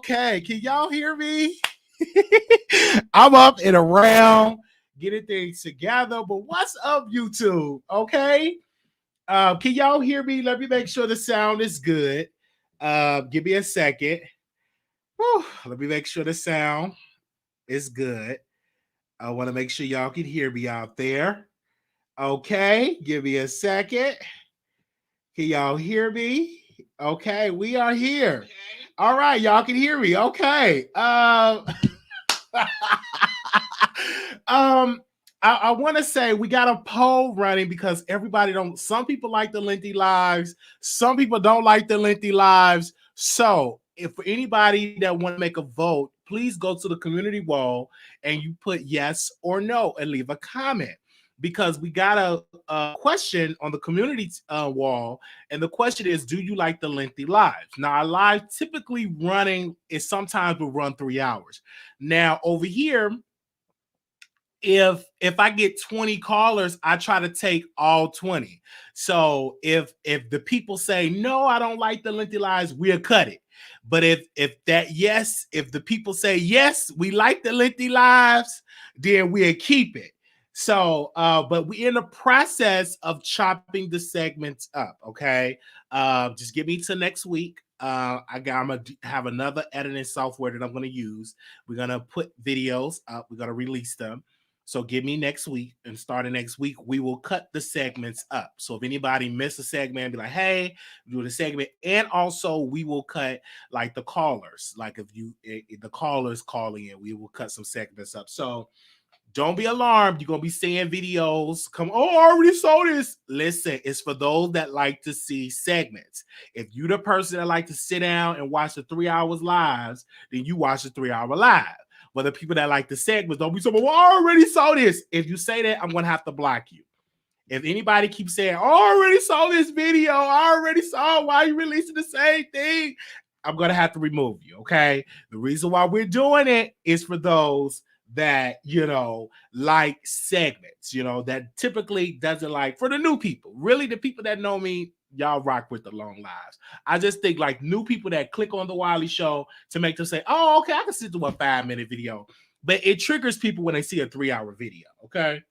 Okay, can y'all hear me? I'm up and around, getting things together. But what's up, YouTube? Okay. Can y'all hear me? Let me make sure the sound is good. Give me a second. Whew, let me make sure the sound is good. I want to make sure y'all can hear me out there. Okay, give me a second. Can y'all hear me? Okay, we are here. All right, y'all can hear me. Okay. I want to say we got a poll running because everybody don't. Some people like the lengthy lives. Some people don't like the lengthy lives. So, if for anybody that want to make a vote, please go to the community wall and you put yes or no and leave a comment. Because we got a question on the community wall, and the question is, do you like the lengthy lives? Now, our live typically running is sometimes will run 3 hours. Now, over here, if I get 20 callers, I try to take all 20. So if the people say no, I don't like the lengthy lives, we'll cut it. But if the people say yes, we like the lengthy lives, then we'll keep it. So, but we're in the process of chopping the segments up. Okay, just give me till next week. I'm gonna have another editing software that I'm gonna use. We're gonna put videos up. We're gonna release them. So give me next week, and starting next week, we will cut the segments up. So if anybody missed a segment, be like, hey, do the segment. And also we will cut like the callers. Like if the callers calling in, we will cut some segments up. So don't be alarmed. You're going to be seeing videos. Come, oh, I already saw this. Listen, it's for those that like to see segments. If you're the person that like to sit down and watch the 3 hours lives, then you watch the 3 hour live. But the people that like the segments, don't be saying, well, I already saw this. If you say that, I'm going to have to block you. If anybody keeps saying, I already saw this video, I already saw why you releasing the same thing, I'm going to have to remove you, okay? The reason why we're doing it is for those that, like segments, that typically doesn't like, for the new people. Really, the people that know me, y'all rock with the long lives. I just think like new people that click on the Wiley Show to make them say, oh, okay, I can sit through a 5-minute video. But it triggers people when they see a 3-hour video, okay?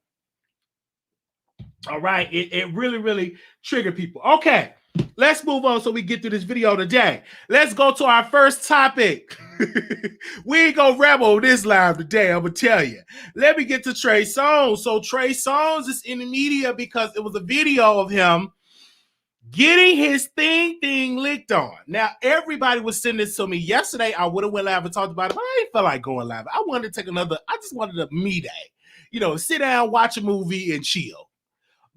All right, it really, really triggered people. Okay, let's move on so we get through this video today. Let's go to our first topic. We ain't gonna rebel this live today, I'm gonna tell you. Let me get to Trey Songz. So Trey Songz is in the media because it was a video of him getting his thing licked on. Now, everybody was sending this to me yesterday. I would have went live and talked about it, but I didn't feel like going live. I wanted to take I just wanted a me day. Sit down, watch a movie, and chill.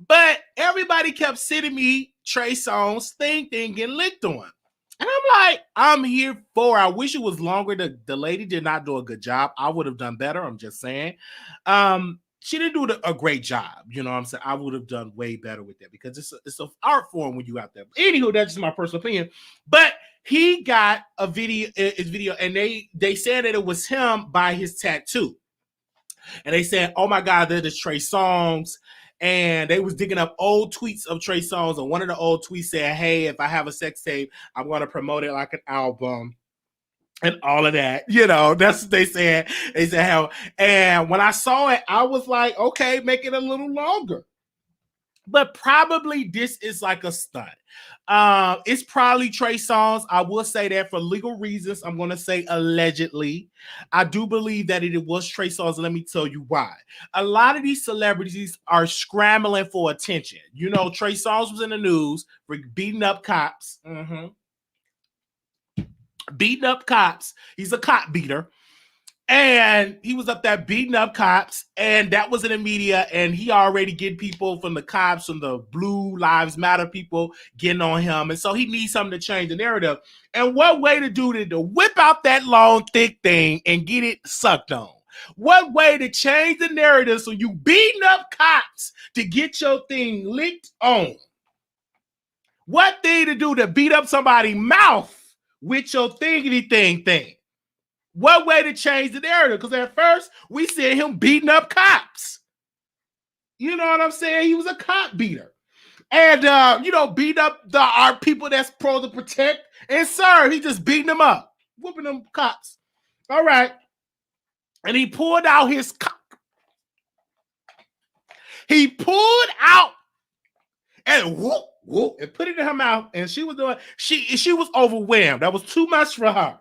But everybody kept sending me Trey Songz thing getting licked on. And I'm like, I'm here for it. I wish it was longer. The lady did not do a good job. I would have done better. I'm just saying. She didn't do a great job. You know what I'm saying? I would have done way better with that because it's an art form when you out there. Anywho, that's just my personal opinion. But he got his video, and they said that it was him by his tattoo. And they said, oh my God, that is Trey Songz. And they was digging up old tweets of Trey Songz. And one of the old tweets said, hey, if I have a sex tape, I'm going to promote it like an album. And all of that, that's what they said. They said, hell. And when I saw it, I was like, okay, make it a little longer. But probably this is like a stunt. It's probably Trey Songz. I will say that for legal reasons. I'm going to say allegedly. I do believe that it was Trey Songz. And let me tell you why. A lot of these celebrities are scrambling for attention. Trey Songz was in the news for beating up cops. Beating up cops. He's a cop beater. And he was up there beating up cops, and that was in the media, and he already get people from the cops, from the Blue Lives Matter people getting on him, and so he needs something to change the narrative. And what way to do it? To whip out that long, thick thing and get it sucked on. What way to change the narrative so you beating up cops to get your thing licked on? What thing to do to beat up somebody's mouth with your thiggity thing? What way to change the narrative? Because at first, we said him beating up cops. You know what I'm saying? He was a cop beater. And, beating up our people that's pro to protect. And, sir, he just beating them up. whooping them cops. All right. And he pulled out his cock. He pulled out and whoop, whoop, and put it in her mouth. And she was doing, she was overwhelmed. That was too much for her.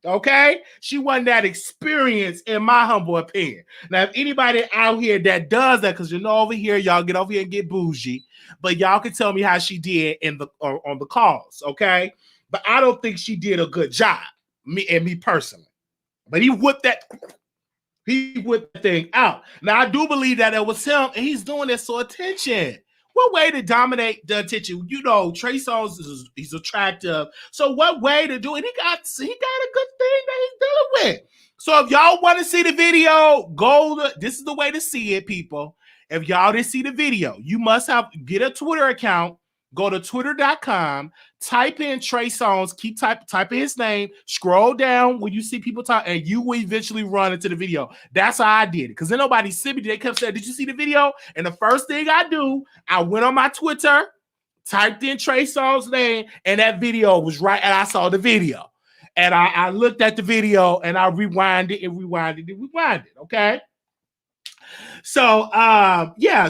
Okay? She wasn't that experienced, in my humble opinion. Now, if anybody out here that does that, because over here, y'all get over here and get bougie, but y'all can tell me how she did on the calls, okay? But I don't think she did a good job, me personally. But he whipped that thing out. Now, I do believe that it was him, and he's doing this for attention. What way to dominate the attention? Trey Songz he's attractive. So what way to do it? He got a good thing that he's dealing with. So if y'all want to see the video, this is the way to see it, people. If y'all didn't see the video, you must get a Twitter account. Go to twitter.com, type in Trey Songz, keep typing his name, scroll down when you see people talk, and you will eventually run into the video. That's how I did it. Because then nobody sent me. They kept saying, did you see the video? And the first thing I do, I went on my Twitter, typed in Trey Songz' name, and that video was right, and I saw the video. And I looked at the video, and I rewinded, okay? So,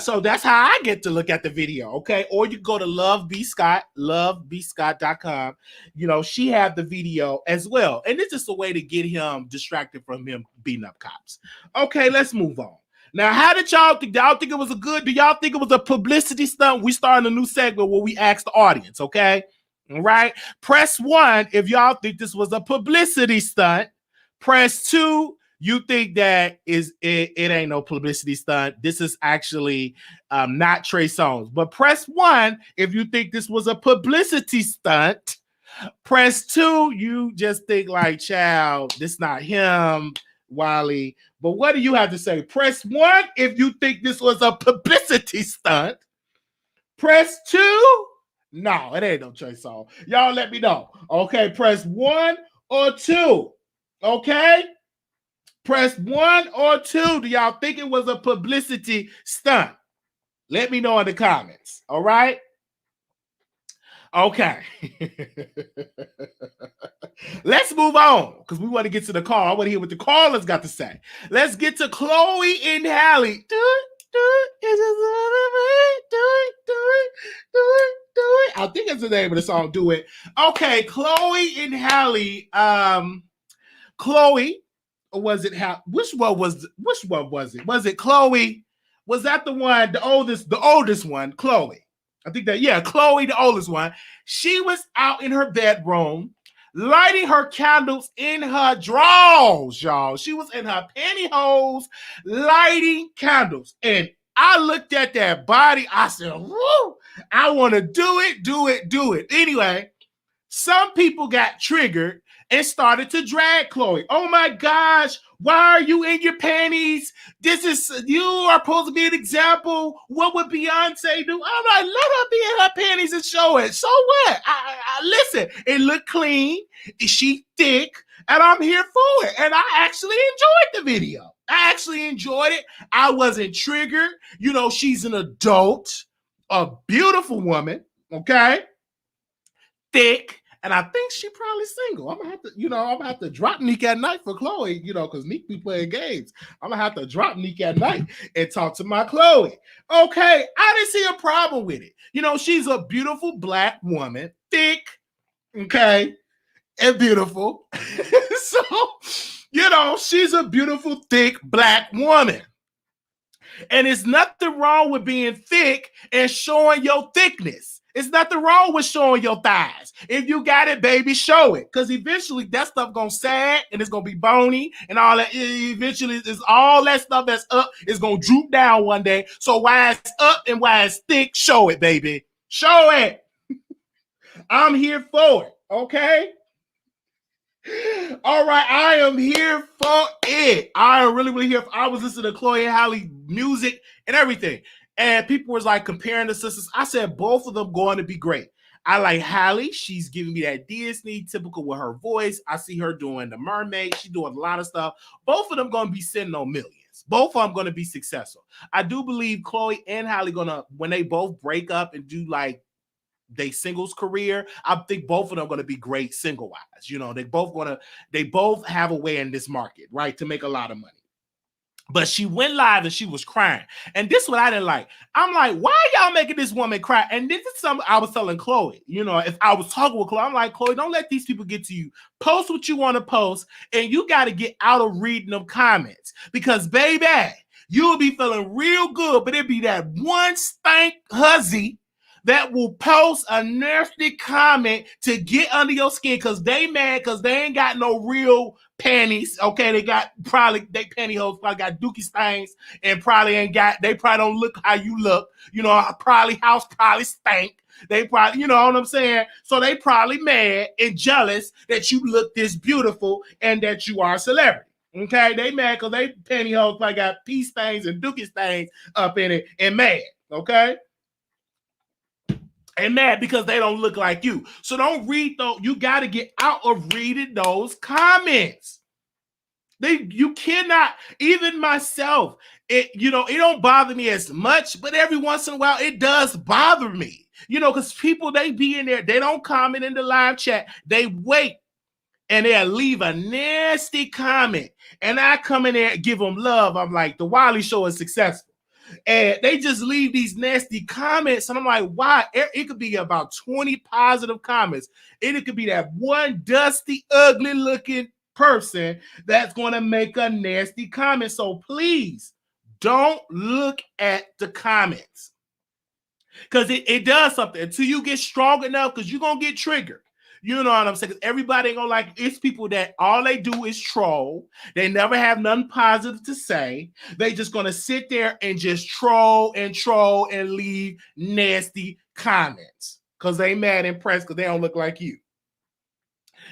so that's how I get to look at the video, okay? Or you go to lovebscott.com. She had the video as well. And it's just a way to get him distracted from him beating up cops. Okay, let's move on. Now, how did y'all think? Do y'all think it was do y'all think it was a publicity stunt? We starting a new segment where we ask the audience, okay? All right? Press 1 if y'all think this was a publicity stunt. Press 2 you think that it ain't no publicity stunt. This is actually not Trey Songz. But press 1 if you think this was a publicity stunt. Press 2, you just think like, child, this not him, Wiley. But what do you have to say? Press 1 if you think this was a publicity stunt. Press 2. No, it ain't no Trey Songz. Y'all let me know. Okay, press 1 or 2. Okay? Press 1 or 2. Do y'all think it was a publicity stunt? Let me know in the comments. All right? Okay. Let's move on because we want to get to the call. I want to hear what the callers got to say. Let's get to Chloe and Halle. Do it. I think it's the name of the song. Do it. Okay, Chloe and Halle. Chloe. Or was it which one was it? Was it Chloe? Was that the one, the oldest one, Chloe? I think Chloe, the oldest one. She was out in her bedroom lighting her candles in her drawers, y'all. She was in her pantyhose lighting candles. And I looked at that body. I said, woo, I want to do it. Anyway, some people got triggered and started to drag Chloe. Oh my gosh, why are you in your panties? You are supposed to be an example. What would Beyonce do? I'm like, let her be in her panties and show it. So what? Listen, it looked clean. She thick, and I'm here for it. And I actually enjoyed the video. I actually enjoyed it. I wasn't triggered. She's an adult, a beautiful woman, okay? Thick. And I think she probably single. I'm gonna have to drop Neek at night for Chloe, because Neek be playing games. I'm gonna have to drop Neek at night and talk to my Chloe. Okay, I didn't see a problem with it. She's a beautiful black woman, thick, okay, and beautiful. So, she's a beautiful, thick black woman. And there's nothing wrong with being thick and showing your thickness. It's nothing wrong with showing your thighs. If you got it, baby, show it. Because eventually that stuff gonna sag and it's gonna be bony and all that. Eventually, it's all that stuff that's up is gonna droop down one day. So while it's up and while it's thick, show it, baby. Show it. I'm here for it. Okay? All right, I am here for it. I am really here. I was listening to Chloe and Halle music and everything. And people was like comparing the sisters. I said both of them going to be great. I like Halle. She's giving me that Disney typical with her voice. I see her doing The Mermaid. She's doing a lot of stuff. Both of them going to be sitting on millions. Both of them going to be successful. I do believe Chloe and Halle going to, when they both break up and do like they singles career. I think both of them are going to be great single wise. You know, they both have a way in this market, right, to make a lot of money. But she went live and she was crying. And this is what I didn't like. I'm like, why are y'all making this woman cry? And this is something I was telling Chloe. You know, if I was talking with Chloe, I'm like, Chloe, don't let these people get to you. Post what you want to post, and you got to get out of reading them comments. Because, baby, you'll be feeling real good, but it be that one stank hussy that will post a nasty comment to get under your skin because they mad because they ain't got no real panties. Okay, they pantyhose probably got dookie stains and probably don't look how you look. You know, house probably stank. They probably, you know what I'm saying? So they probably mad and jealous that you look this beautiful and that you are a celebrity. Okay, they mad because they pantyhose probably got pee stains and dookie stains up in it and mad. Okay. And mad because they don't look like you. So don't read those. You got to get out of reading those comments. You cannot, even myself, it don't bother me as much, but every once in a while it does bother me. You know, because people, they be in there, they don't comment in the live chat. They wait and they'll leave a nasty comment. And I come in there and give them love. I'm like, the Wiley Show is successful. And they just leave these nasty comments. And I'm like, why? It could be about 20 positive comments. And it could be that one dusty, ugly looking person that's going to make a nasty comment. So please don't look at the comments. Because it does something. Until you get strong enough, because you're going to get triggered. You know what I'm saying? Everybody ain't gonna like it. It's people that all they do is troll. They never have nothing positive to say. They just gonna sit there and just troll and leave nasty comments because they mad and impressed because they don't look like you.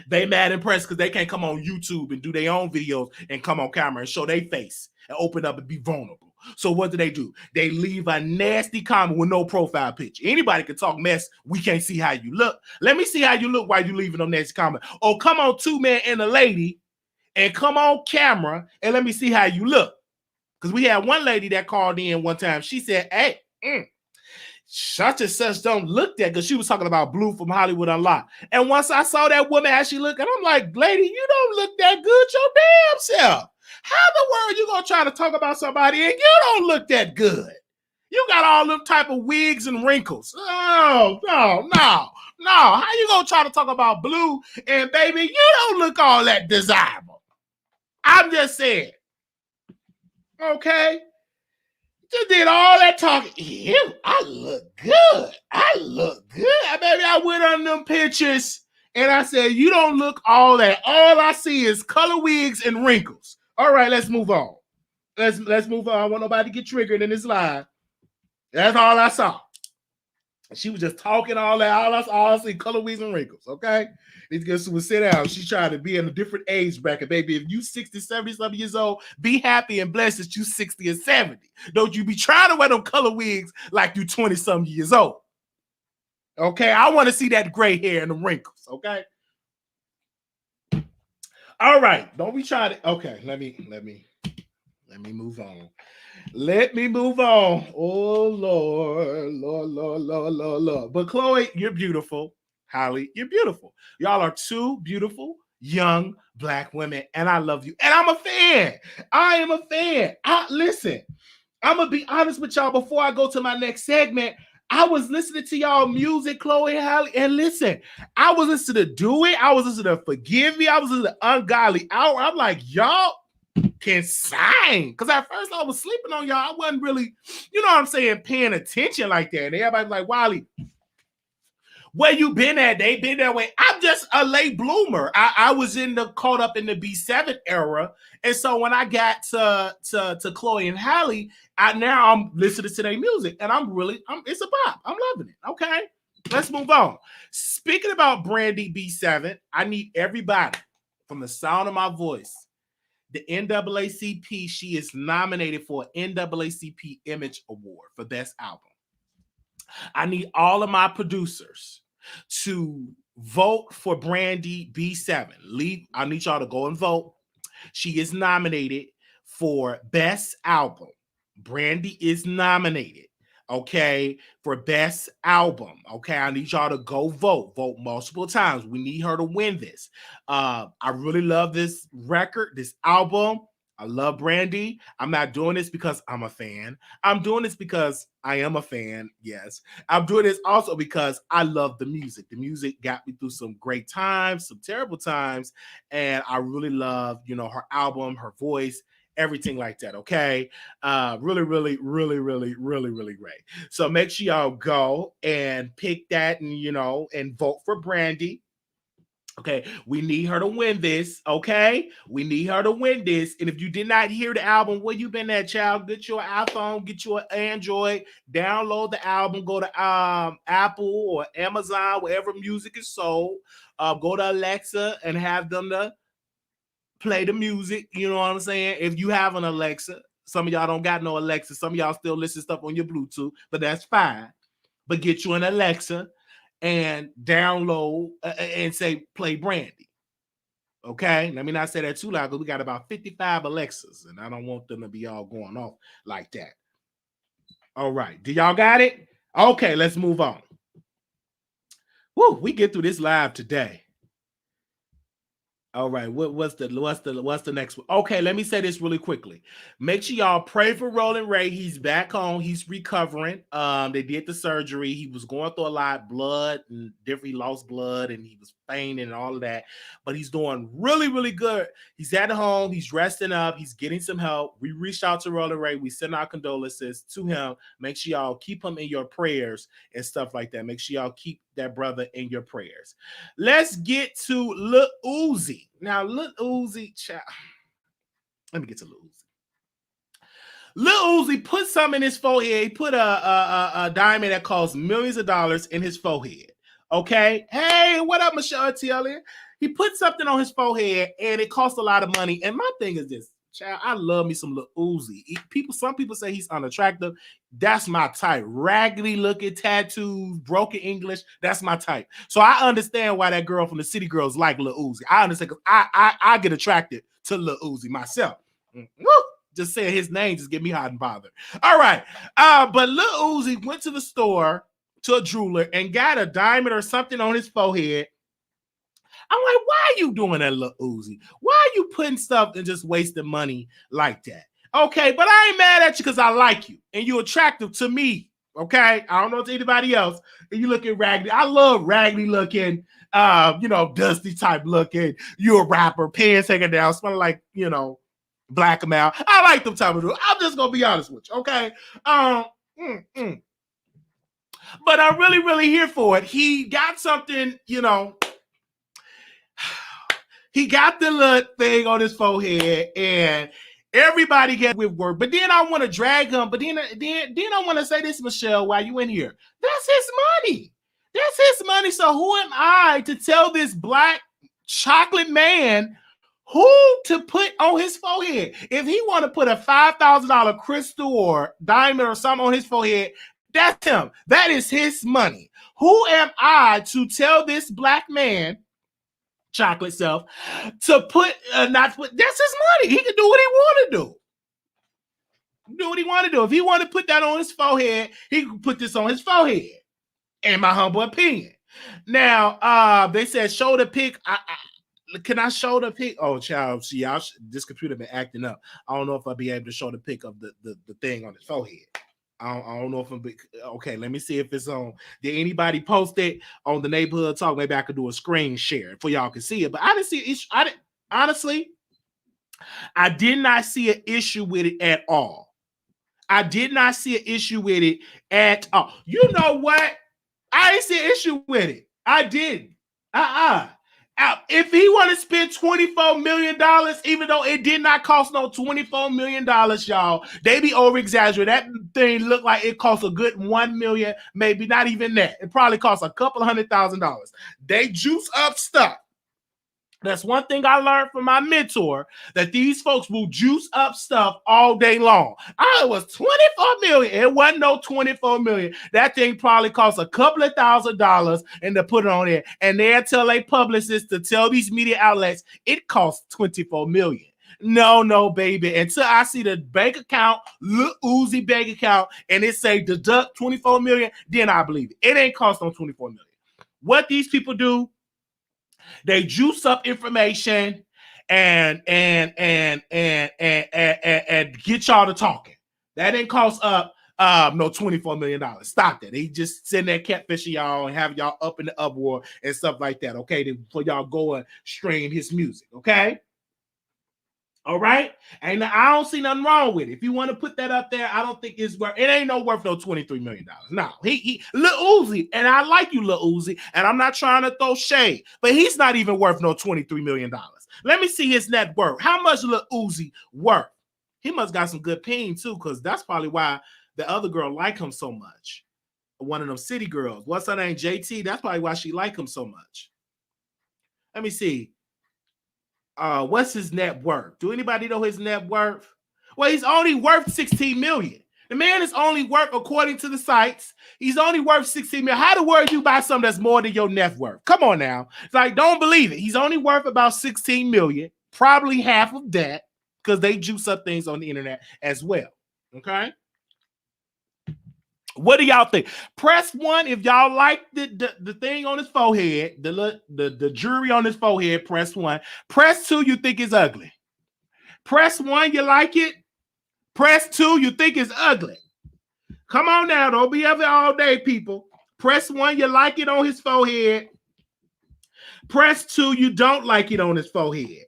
They mad and impressed because they can't come on YouTube and do their own videos and come on camera and show their face and open up and be vulnerable. So what do? They leave a nasty comment with no profile picture. Anybody can talk mess. We can't see how you look. Let me see how you look while you leaving a nasty comment. Oh, come on, 2 men and a lady, and come on camera and let me see how you look. Because we had one lady that called in one time. She said, hey, such and such don't look that, because she was talking about Blue from Hollywood Unlocked. And once I saw that woman how she looked, and I'm like, lady, you don't look that good your damn self. How in the world you gonna try to talk about somebody and you don't look that good? You got all them type of wigs and wrinkles. No. How you gonna try to talk about Blue and baby, you don't look all that desirable? I'm just saying. Okay? Just did all that talking. Ew, I look good. Baby, I went on them pictures and I said, you don't look all that. All I see is color wigs and wrinkles. All right, let's move on. Let's move on. I want nobody to get triggered in this live. That's all I saw. She was just talking all that. All I see color wigs and wrinkles. Okay, these girls would sit down. She's trying to be in a different age bracket, baby. If you 60, 70 something years old, be happy and blessed that you 60 and 70. Don't you be trying to wear them color wigs like you 20 something years old. Okay, I want to see that gray hair and the wrinkles. Okay. All right, don't be trying to. Okay, let me move on. Let me move on. Oh Lord. But Chloe, you're beautiful. Halle, you're beautiful. Y'all are 2 beautiful young Black women, and I love you. And I'm a fan. I am a fan. Listen, I'm gonna be honest with y'all before I go to my next segment. I was listening to y'all music, Chloe and Halle, and listen, I was listening to Do It. I was listening to Forgive Me. I was listening to Ungodly Hour. I'm like, y'all can sing. Because at first I was sleeping on y'all. I wasn't really, you know what I'm saying, paying attention like that. And everybody's like, Wiley, where you been at? They been that way. I'm just a late bloomer. I was caught up in the B7 era. And so when I got to Chloe and Halle, now I'm listening to their music, and it's a bop. I'm loving it. Okay, let's move on. Speaking about Brandy B7, I need everybody from the sound of my voice. The NAACP, she is nominated for an NAACP Image Award for Best Album. I need all of my producers to vote for Brandy B7. I need y'all to go and vote. She is nominated for Best Album. Brandy is nominated. okay, for best album. Okay, I need y'all to go vote multiple times. We need her to win this. I really love this record, this album. I love Brandy. I'm not doing this because I'm a fan. I'm doing this because I am a fan. Yes. I'm doing this also because I love the music. The music got me through some great times, some terrible times. And I really love, her album, her voice, everything like that. Okay. Really, really, really, really, really, really great. So make sure y'all go and pick that and vote for Brandy. Okay, we need her to win this. Okay, we need her to win this. And if you did not hear the album, where you been at, child? Get your iPhone, get your Android, download the album, go to Apple or Amazon, wherever music is sold. Go to Alexa and have them to play the music. You know what I'm saying? If you have an Alexa, some of y'all don't got no Alexa. Some of y'all still listen to stuff on your Bluetooth, but that's fine. But get you an Alexa and download and say play Brandy. Okay, let me not say that too loud because we got about 55 Alexas and I don't want them to be all going off like that. All right, do y'all got it? Okay, let's move on. Woo, we get through this live today. All right, what's the next one? Okay, let me say this really quickly. Make sure y'all pray for Roland Ray. He's back home. He's recovering. They did the surgery. He was going through a lot, blood and different. He lost blood and he was fainting and all of that. But he's doing really, really good. He's at home. He's resting up. He's getting some help. We reached out to Roland Ray. We sent our condolences to him. Make sure y'all keep him in your prayers and stuff like that. Make sure y'all keep that brother in your prayers. Let's get to Lil Uzi. Now, Lil Uzi, child. Let me get to Lil Uzi. Lil Uzi put something in his forehead. He put a diamond that costs millions of dollars in his forehead. Okay? Hey, what up, Michelle Tiellier? He put something on his forehead, and it cost a lot of money. And my thing is this. Child, I love me some Lil Uzi. Some people say he's unattractive. That's my type. Raggedy looking tattoos, broken English. That's my type. So I understand why that girl from the City Girls like Lil Uzi. I understand because I get attracted to Lil Uzi myself. Woo! Just saying his name just get me hot and bothered. All right. But Lil Uzi went to the store to a jeweler and got a diamond or something on his forehead. I'm like, why are you doing that, Lil Uzi? Why are you putting stuff and just wasting money like that? Okay, but I ain't mad at you because I like you and you're attractive to me. Okay, I don't know to anybody else. And you looking raggedy. I love raggedy looking, dusty type looking. You're a rapper, pants hanging down, smelling like, black them out. I like them type of dudes. I'm just gonna be honest with you. Okay. But I'm really, really here for it. He got something, he got the little thing on his forehead and everybody get with work. But then I want to drag him. But then I want to say this, Michelle, while you in here. That's his money. That's his money. So who am I to tell this black chocolate man who to put on his forehead? If he want to put a $5,000 crystal or diamond or something on his forehead, that's him. That is his money. Who am I to tell this black man, chocolate self, to put not put? That's his money. He can do what he want to do. Do what he want to do. If he want to put that on his forehead, he can put this on his forehead. In my humble opinion. Now, they said show the pic. Can I show the pic? Oh, child, see, this computer been acting up. I don't know if I'll be able to show the pic of the thing on his forehead. I don't know if I'm okay. Let me see if it's on. Did anybody post it on the neighborhood talk? Maybe I could do a screen share for y'all can see it. But I didn't see it. Honestly, I did not see an issue with it at all. I did not see an issue with it at all. You know what? I didn't see an issue with it. I didn't. If he want to spend $24 million, even though it did not cost no $24 million, y'all, they be over-exaggerating. That thing looked like it cost a good $1 million, maybe not even that. It probably cost a couple $100,000. They juice up stuff. That's one thing I learned from my mentor, that these folks will juice up stuff all day long. It was 24 million. It wasn't no 24 million. That thing probably cost a couple of $1,000s and to put it on there. And they'll tell a publicist to tell these media outlets it costs 24 million. No, baby. Until I see the bank account, Lil Uzi bank account, and it say deduct 24 million, then I believe it. It ain't cost no 24 million. What these people do, they juice up information and get y'all to talking. That didn't cost up no $24 million. Stop that. They just sitting there catfishing y'all and have y'all up in the uproar and stuff like that. Okay, for y'all go and stream his music. Okay. All right. And I don't see nothing wrong with it. If you want to put that up there, I don't think it's worth it. Ain't no worth no $23 million. No, he Lil Uzi, and I like you, Lil Uzi, and I'm not trying to throw shade, but he's not even worth no $23 million. Let me see his net worth. How much Lil Uzi worth? He must got some good peen too, because that's probably why the other girl like him so much. One of them city girls. What's her name? JT. That's probably why she like him so much. Let me see. What's his net worth? Do anybody know his net worth? Well, he's only worth 16 million. The man is only worth, according to the sites, he's only worth 16 million. How the world you buy something that's more than your net worth? Come on now. It's like, don't believe it. He's only worth about 16 million, probably half of that, because they juice up things on the internet as well. Okay. What do y'all think? Press 1 if y'all like the thing on his forehead, the jewelry on his forehead. Press 1. Press 2, you think it's ugly. Press 1, you like it. Press 2, you think it's ugly. Come on now, don't be ever all day, people. Press 1, you like it on his forehead. Press 2, you don't like it on his forehead.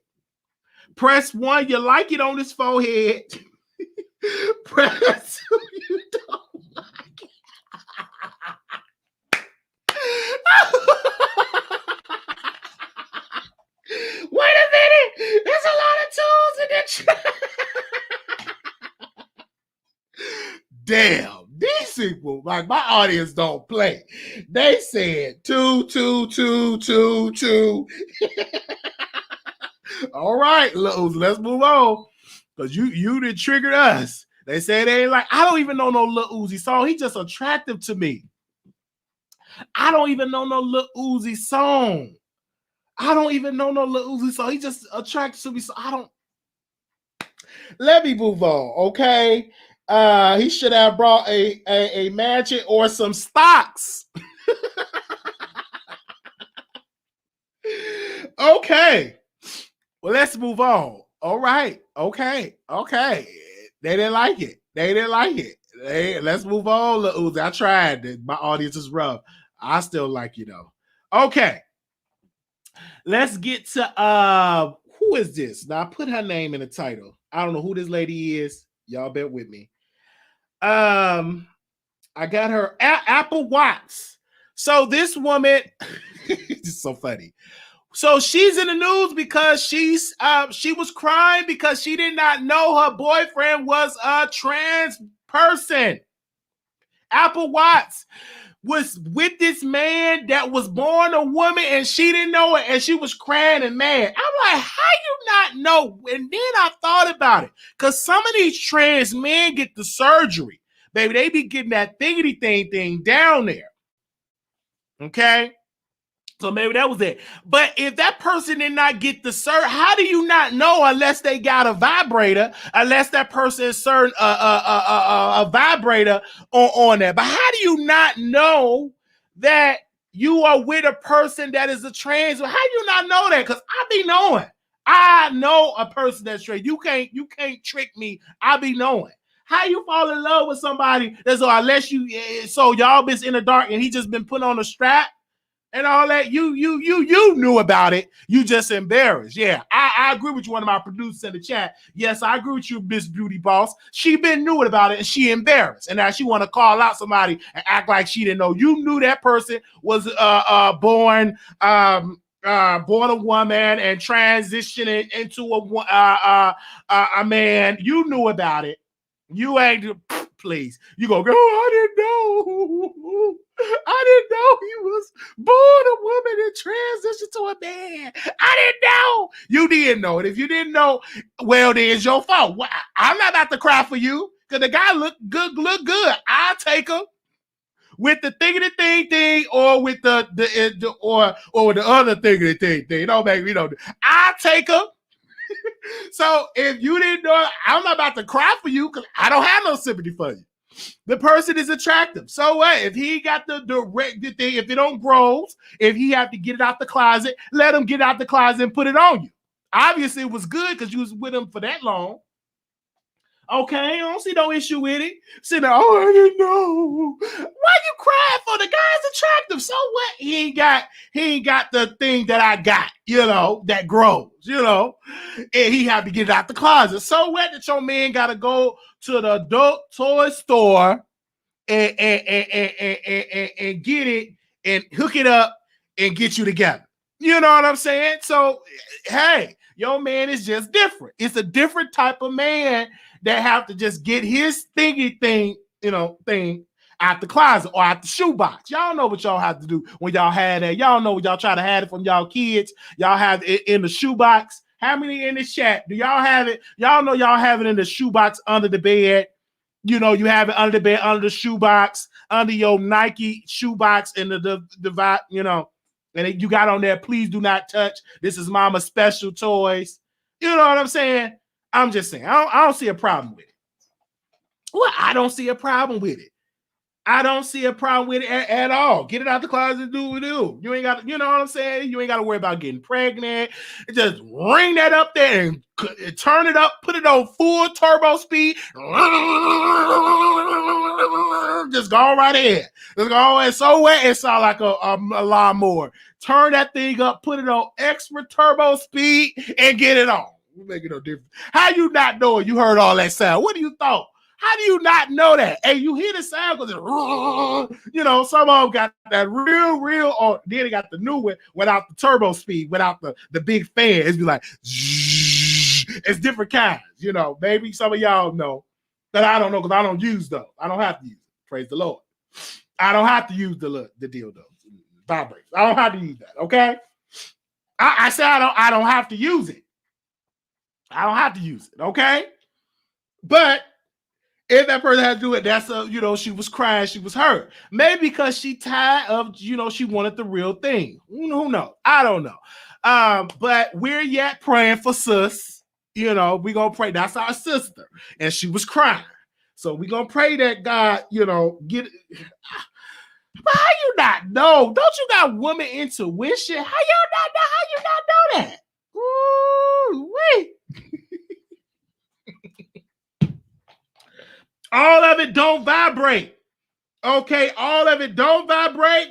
Press 1, you like it on his forehead. Press 2, you don't. Wait a minute, there's a lot of tools in that. Damn, these people, like my audience don't play. They said 2, 2, 2, 2, 2. All right, let's move on, because you did trigger us. They say they ain't like, I don't even know no Lil Uzi song. He just attractive to me. I don't even know no Lil Uzi song. I don't even know no Lil Uzi song. He just attracted to me. So I don't. Let me move on, okay? He should have brought a mansion or some stocks. Okay. Well, let's move on. All right. Okay. They didn't like it. Let's move on, Lil Uzi. I tried. My audience is rough. I still like you though. Okay. Let's get to who is this? Now I put her name in the title. I don't know who this lady is. Y'all bear with me. I got her Apple Wattz. So this woman, it's so funny. So she's in the news because she was crying because she did not know her boyfriend was a trans person. Apple Wattz was with this man that was born a woman and she didn't know it, and she was crying and mad. I'm like, how you not know? And then I thought about it, because some of these trans men get the surgery, baby. They be getting that thiggity thing down there. Okay. So maybe that was it. But if that person did not get the surgery, how do you not know unless they got a vibrator, unless that person is certain a vibrator on there? But how do you not know that you are with a person that is a trans? How do you not know that? Because I be knowing. I know a person that's trans. You can't trick me. I be knowing. How you fall in love with somebody that's, unless you, so y'all been in the dark and he just been put on a strap and all that, you knew about it. You just embarrassed. Yeah, I agree with you, one of my producers in the chat. Yes, I agree with you, Miss Beauty Boss. She been knew about it and she embarrassed. And now she want to call out somebody and act like she didn't know. You knew that person was born a woman and transitioning into a man. You knew about it. You ain't, please. You go, oh, I didn't know. I didn't know he was born a woman and transitioned to a man. I didn't know. You didn't know. And if you didn't know, well, then it's your fault. I'm not about to cry for you because the guy look good. I'll take him with the thing or with the or the other thing. Don't make me know. I'll take him. So if you didn't know, I'm not about to cry for you because I don't have no sympathy for you. The person is attractive. So what? If he got the thing, if it don't grow, if he have to get it out the closet, let him get it out the closet and put it on you. Obviously, it was good because you was with him for that long. Okay, I don't see no issue with it. Sitting there, oh, I didn't know. Why you crying for? The guy's attractive. So what? He ain't got the thing that I got, that grows, and he had to get it out the closet. So what? That your man got to go to the adult toy store and get it and hook it up and get you together. You know what I'm saying? So, hey, your man is just different. It's a different type of man that have to just get his thing out the closet or out the shoebox. Y'all know what y'all have to do when y'all had that. Y'all know what y'all try to have it from y'all kids. Y'all have it in the shoebox. How many in the chat? Do y'all have it? Y'all know y'all have it in the shoebox under the bed. You have it under the bed, under the shoebox, under your Nike shoebox and the and you got on there, please do not touch. This is mama's special toys. You know what I'm saying? I'm just saying, I don't see a problem with it. Well, I don't see a problem with it. I don't see a problem with it at all. Get it out the closet and do what it do. You ain't got, you know what I'm saying? You ain't got to worry about getting pregnant. Just ring that up there and turn it up, put it on full turbo speed. Just go right ahead. Just go and so wet it sound like a lawnmower. Turn that thing up, put it on extra turbo speed, and get it on. Make it no difference. How you not know it? You heard all that sound. What do you thought? How do you not know that? Hey, you hear the sound because some of them got that real, or then they got the new one without the turbo speed, without the big fan. It's be like, it's different kinds, Maybe some of y'all know that I don't know because I don't use those. I don't have to use it. Praise the Lord. I don't have to use the dildo vibrators. I don't have to use that. Okay. I said I don't have to use it. I don't have to use it. Okay. But if that person had to do it, that's she was crying, she was hurt. Maybe because she tired of, she wanted the real thing. Who knows? I don't know. But we're yet praying for sis. We're gonna pray. That's our sister, and she was crying. So we're gonna pray that God, get it. But how you not know? Don't you got woman intuition? How y'all not know? How you not know that? Ooh, wait. All of it don't vibrate. Okay, all of it don't vibrate.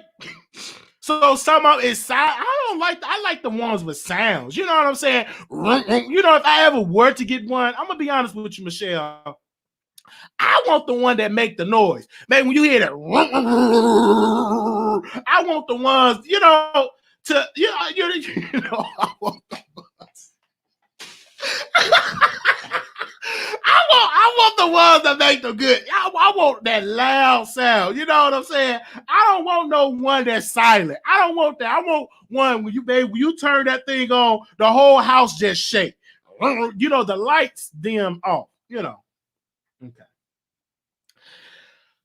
So some of it's sound. I like the ones with sounds. You know what I'm saying? If I ever were to get one, I'm gonna be honest with you, Michelle. I want the one that make the noise. Man, when you hear that, I want the ones, I want the ones. I want the ones that make them good. I want that loud sound. You know what I'm saying? I don't want no one that's silent. I don't want that. I want one when you turn that thing on, the whole house just shake. The lights dim off. Okay.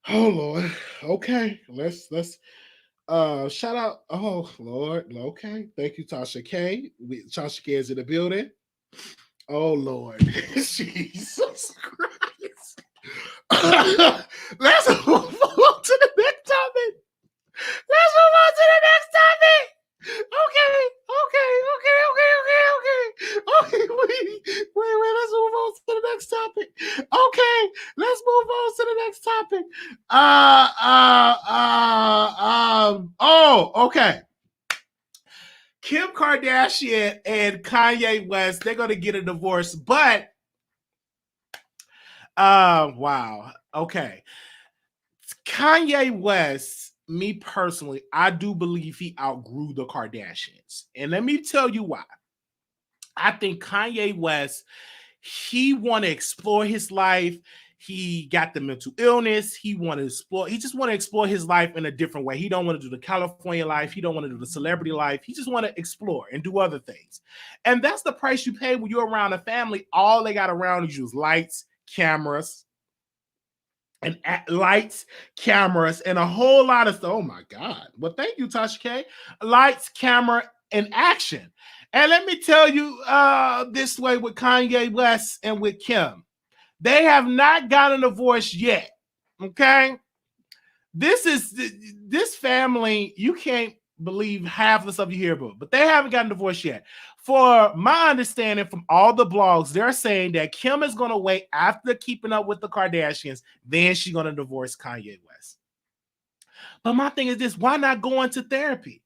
Oh Lord. Okay. Let's shout out. Oh Lord. Okay. Thank you, Tasha K. Tasha K is in the building. Oh Lord. Jesus Christ. Let's move on to the next topic. Okay, wait, let's move on to the next topic. Okay, let's move on to the next topic. Okay. Kim Kardashian and Kanye West, they're gonna get a divorce, but wow. Okay. Kanye West, me personally, I do believe he outgrew the Kardashians. And let me tell you why. I think Kanye West, he want to explore his life. He got the mental illness. He want to explore. He just want to explore his life in a different way. He don't want to do the California life. He don't want to do the celebrity life. He just want to explore and do other things. And that's the price you pay when you're around a family. All they got around you is lights, cameras, and lights, cameras, and a whole lot of stuff. Oh my God. Well, thank you, Tasha K. Lights, camera, and action. And let me tell you this way with Kanye West and with Kim. They have not gotten a divorce yet. Okay. This family, you can't believe half the stuff you hear about, but they haven't gotten divorced yet. For my understanding from all the blogs, they're saying that Kim is going to wait after keeping up with the Kardashians, then she's going to divorce Kanye West. But my thing is this, why not go into therapy?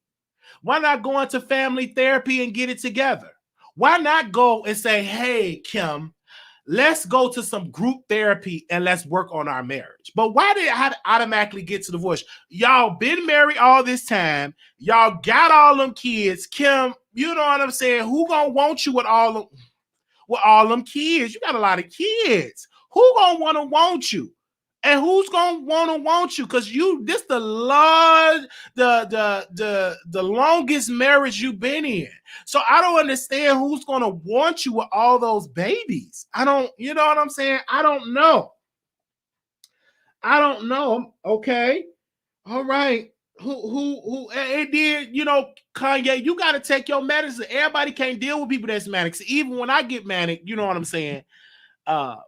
Why not go into family therapy and get it together? Why not go and say, hey, Kim, let's go to some group therapy and let's work on our marriage? But why did I automatically get to divorce? Y'all been married all this time. Y'all got all them kids. Kim, you know what I'm saying? Who gonna want you with all them kids? You got a lot of kids. Who gonna want you? And who's gonna want you? Because this the longest marriage you've been in. So I don't understand who's gonna want you with all those babies. I don't, you know what I'm saying? I don't know. Okay. All right. Who and then, you know, Kanye, you gotta take your medicine. Everybody can't deal with people that's manic. So even when I get manic, you know what I'm saying? I'm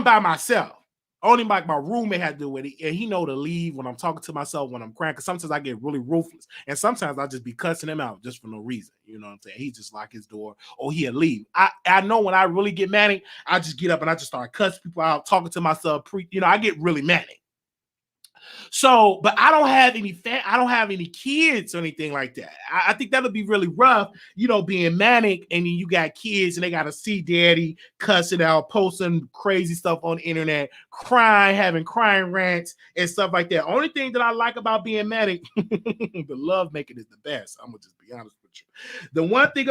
by myself. Only my roommate had to do with it, and he know to leave when I'm talking to myself when I'm crying. Because sometimes I get really ruthless, and sometimes I just be cussing him out just for no reason. You know what I'm saying? He just lock his door, or he'll leave. I know when I really get manic, I just get up and I just start cussing people out, talking to myself. I get really manic. So, but I don't have any kids or anything like that. I think that'll be really rough, you know, being manic and then you got kids and they got to see daddy cussing out, posting crazy stuff on the internet, crying, having crying rants and stuff like that. Only thing that I like about being manic, the love making is the best. I'm gonna just be honest with you. The one thing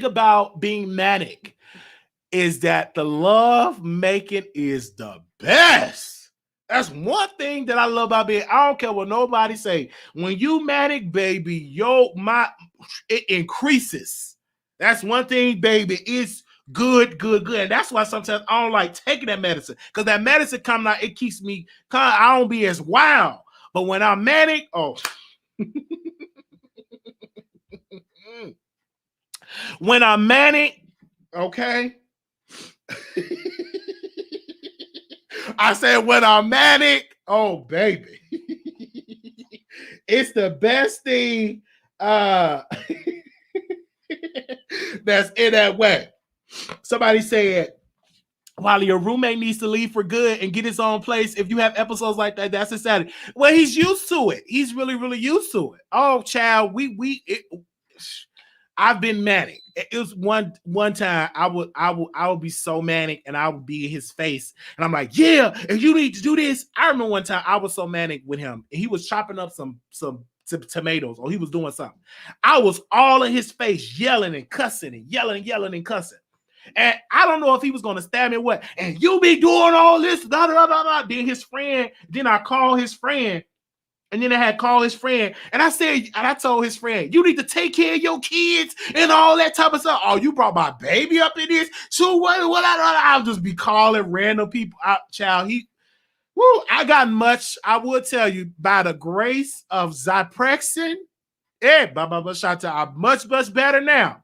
about being manic is that the love making is the best. That's one thing that I love about being. I don't care what nobody say. When you manic, baby, it increases. That's one thing, baby. It's good. And that's why sometimes I don't like taking that medicine. Because that medicine coming out, it keeps me I don't be as wild. But when I'm manic, when I'm manic, okay. I said when I'm manic, oh baby. It's the best thing that's in that way. Somebody said, Wiley, your roommate needs to leave for good and get his own place. If you have episodes like that, that's insanity. Well, he's used to it. He's really, really used to it. Oh, child, I've been manic. It was one time I would be so manic and I would be in his face and I'm like, yeah, and you need to do this. I remember one time I was so manic with him and he was chopping up some tomatoes or he was doing something. I was all in his face yelling and cussing and yelling and cussing. And I don't know if he was going to stab me or what. And you be doing all this, da, da, da, da. Then I call his friend. And then I had called his friend. And I told his friend, you need to take care of your kids and all that type of stuff. Oh, you brought my baby up in this. So what I'll just be calling random people out, child. I got much, I will tell you, by the grace of Zyprexin, I'm much better now.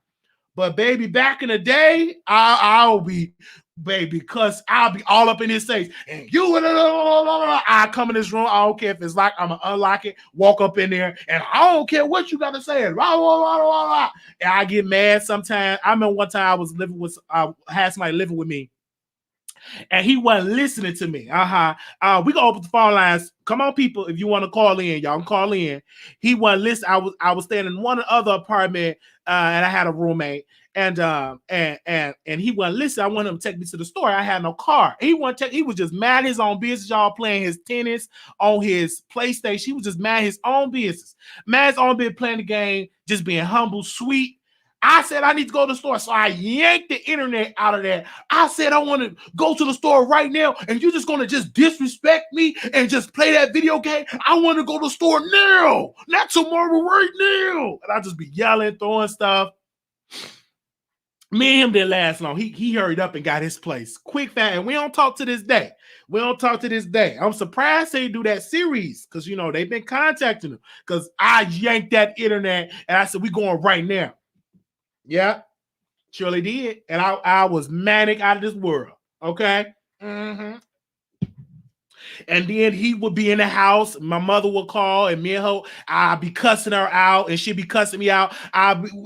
But baby, back in the day, I'll be, baby, because I'll be all up in his face. And I come in this room, I don't care if it's locked, I'm going to unlock it, walk up in there, and I don't care what you got to say. And I get mad sometimes. I remember one time I had somebody living with me, and he wasn't listening to me. We can open the phone lines. Come on, people, if you want to call in, y'all can call in. He wasn't listening. I was staying in one other apartment, and I had a roommate, and he wasn't listening. I wanted him to take me to the store. I had no car. He was just mad his own business. Y'all playing his tennis on his PlayStation. He was just mad his own business. Mad his own business, playing the game, just being humble, sweet. I said I need to go to the store. So I yanked the internet out of there. I said I want to go to the store right now, and you're just going to just disrespect me and just play that video game? I want to go to the store now, not tomorrow, right now. And I just be yelling, throwing stuff. Me and him didn't last long. He hurried up and got his place quick, fast, and we don't talk to this day. We don't talk to this day. I'm surprised they do that series because, you know, they've been contacting him because I yanked that internet and I said, we going right now. Yeah, surely did. And I was manic out of this world. Okay. Mm-hmm. And then he would be in the house. My mother would call, and me and her, I'd be cussing her out, and she'd be cussing me out.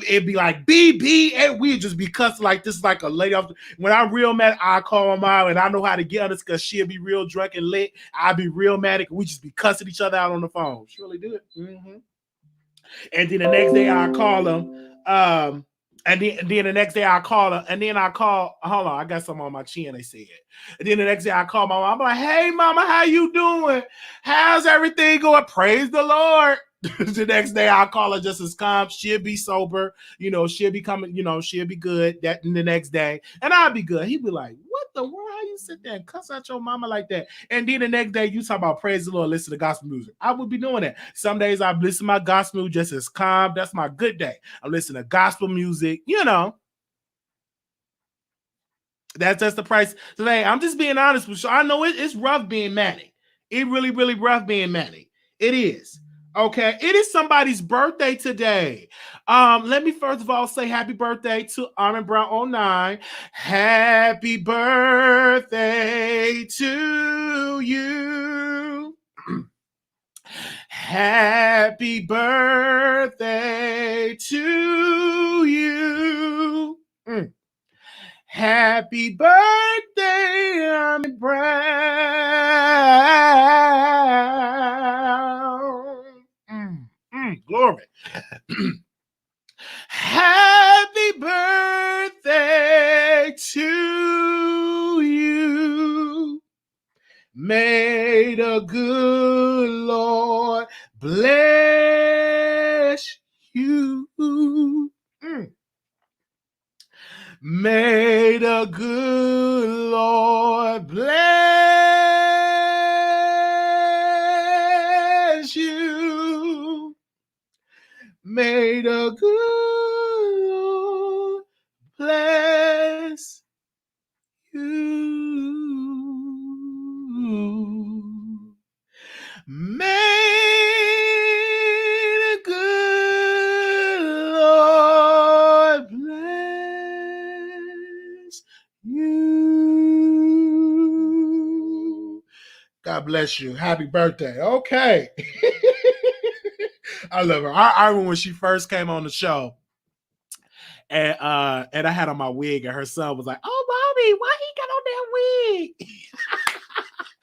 It'd be like BB, and we'd just be cussing like this, like a lady. When I'm real mad, I call her mom, and I know how to get on this because she'll be real drunk and lit. I'd be real mad, and we just be cussing each other out on the phone. Surely do it. Mm-hmm. And then the next day I call him. And then the next day I call her, and then I call, hold on, I got something on my chin, they said. And then the next day I call my mom. I'm like, hey, mama, how you doing? How's everything going? Praise the Lord. The next day I call her just as calm. She'll be sober. You know, she'll be coming, you know, she'll be good that the next day. And I'll be good. He'd be like, what the world? How you sit there and cuss out your mama like that? And then the next day you talk about praise the Lord, listen to gospel music. I would be doing that. Some days I listen to my gospel music just as calm. That's my good day. I listen to gospel music, you know. That's just the price today. I'm just being honest with you. I know it's rough being manic. It really, really rough being manic. It is. Okay, it is somebody's birthday today. Let me first of all say happy birthday to Armin Brown 09. Happy birthday to you. Happy birthday to you. Happy birthday, Armin Brown. Glory. Happy birthday to you. May the good Lord bless you. May the good Lord bless you. May the good Lord bless you. May the good Lord bless you. God bless you. Happy birthday. Okay. I love her. I remember when she first came on the show, and I had on my wig, and her son was like, "Oh, Bobby, why he got on that wig?"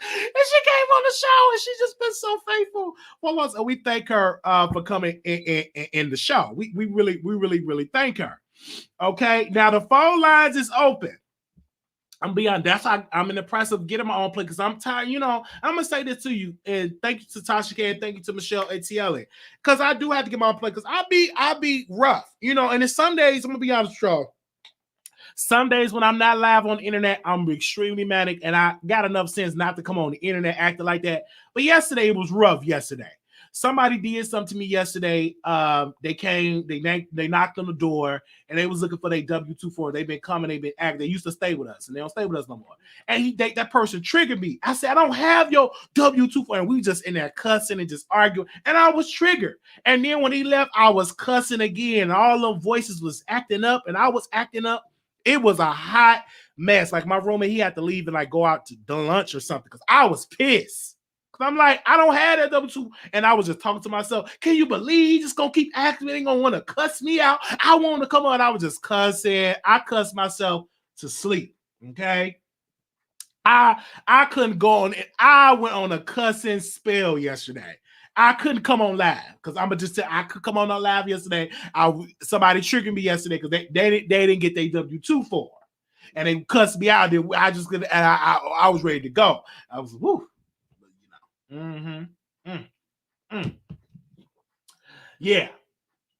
And she came on the show, and she just been so faithful for us. And we thank her for coming in the show. We really thank her. Okay, now the phone lines is open. I'm beyond. That's how I'm in the process of getting my own play because I'm tired. You know, I'm gonna say this to you, and thank you to Tasha K, and thank you to Michelle ATL, because I do have to get my own play because I'll be rough, you know. And then some days I'm gonna be honest, y'all. Some days when I'm not live on the internet, I'm extremely manic, and I got enough sense not to come on the internet acting like that. But yesterday it was rough. Yesterday, somebody did something to me yesterday. They came, they knocked on the door, and they was looking for their W-2 They've been coming, they've been acting. They used to stay with us, and they don't stay with us no more. And that person triggered me. I said, I don't have your W-2 and we just in there cussing and just arguing, and I was triggered. And then when he left, I was cussing again. All them voices was acting up, and I was acting up. It was a hot mess. Like my roommate, he had to leave and like go out to lunch or something because I was pissed. Cause I'm like, I don't have that W-2, and I was just talking to myself. Can you believe he's just gonna keep acting? They gonna want to cuss me out. I want to come on. I was just cussing. I cussed myself to sleep. Okay, I couldn't go on. I went on a cussing spell yesterday. I couldn't come on live because I'm gonna just say I could come on live yesterday. Somebody triggered me yesterday because they didn't get their W-2 and they cussed me out. I just I was ready to go. I was woo. Yeah.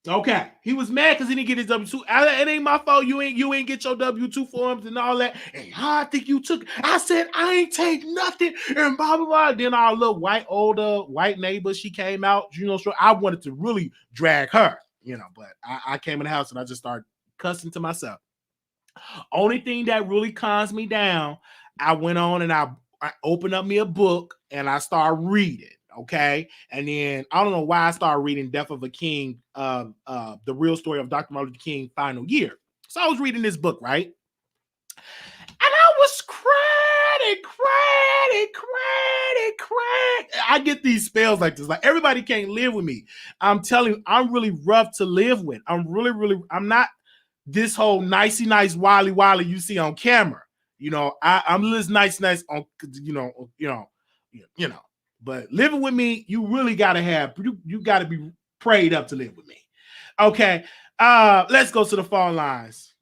Okay, he was mad because he didn't get his W-2. It ain't my fault. You ain't get your W-2 forms and all that. And I think you took. I said I ain't take nothing and blah blah blah. Then our little older white neighbor, she came out. So I wanted to really drag her, but I came in the house and I just started cussing to myself. Only thing that really calms me down, I went on and I opened up me a book and I started reading. Okay. And then I don't know why I started reading Death of a King, the real story of Dr. Martin Luther King's final year. So I was reading this book, right? And I was crying. I get these spells like this. Like everybody can't live with me. I'm telling you, I'm really rough to live with. I'm not this whole nicey nice Wiley you see on camera. I'm this nice on, but living with me, you really got to have, you got to be prayed up to live with me. Okay. Let's go to the phone lines.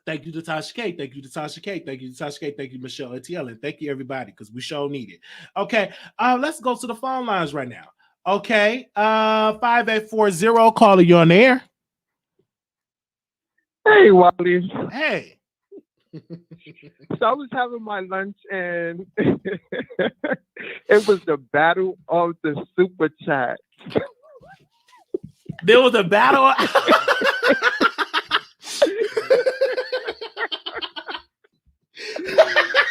Thank you to Tasha K. Thank you to Tasha K. Thank you to Tasha K. Thank you, Michelle ATL. And thank you, everybody, because we sure need it. Okay. Let's go to the phone lines right now. Okay. 5840, caller, you on the air. Hey, Wiley. Hey. So I was having my lunch and it was the battle of the super chat. There was a battle.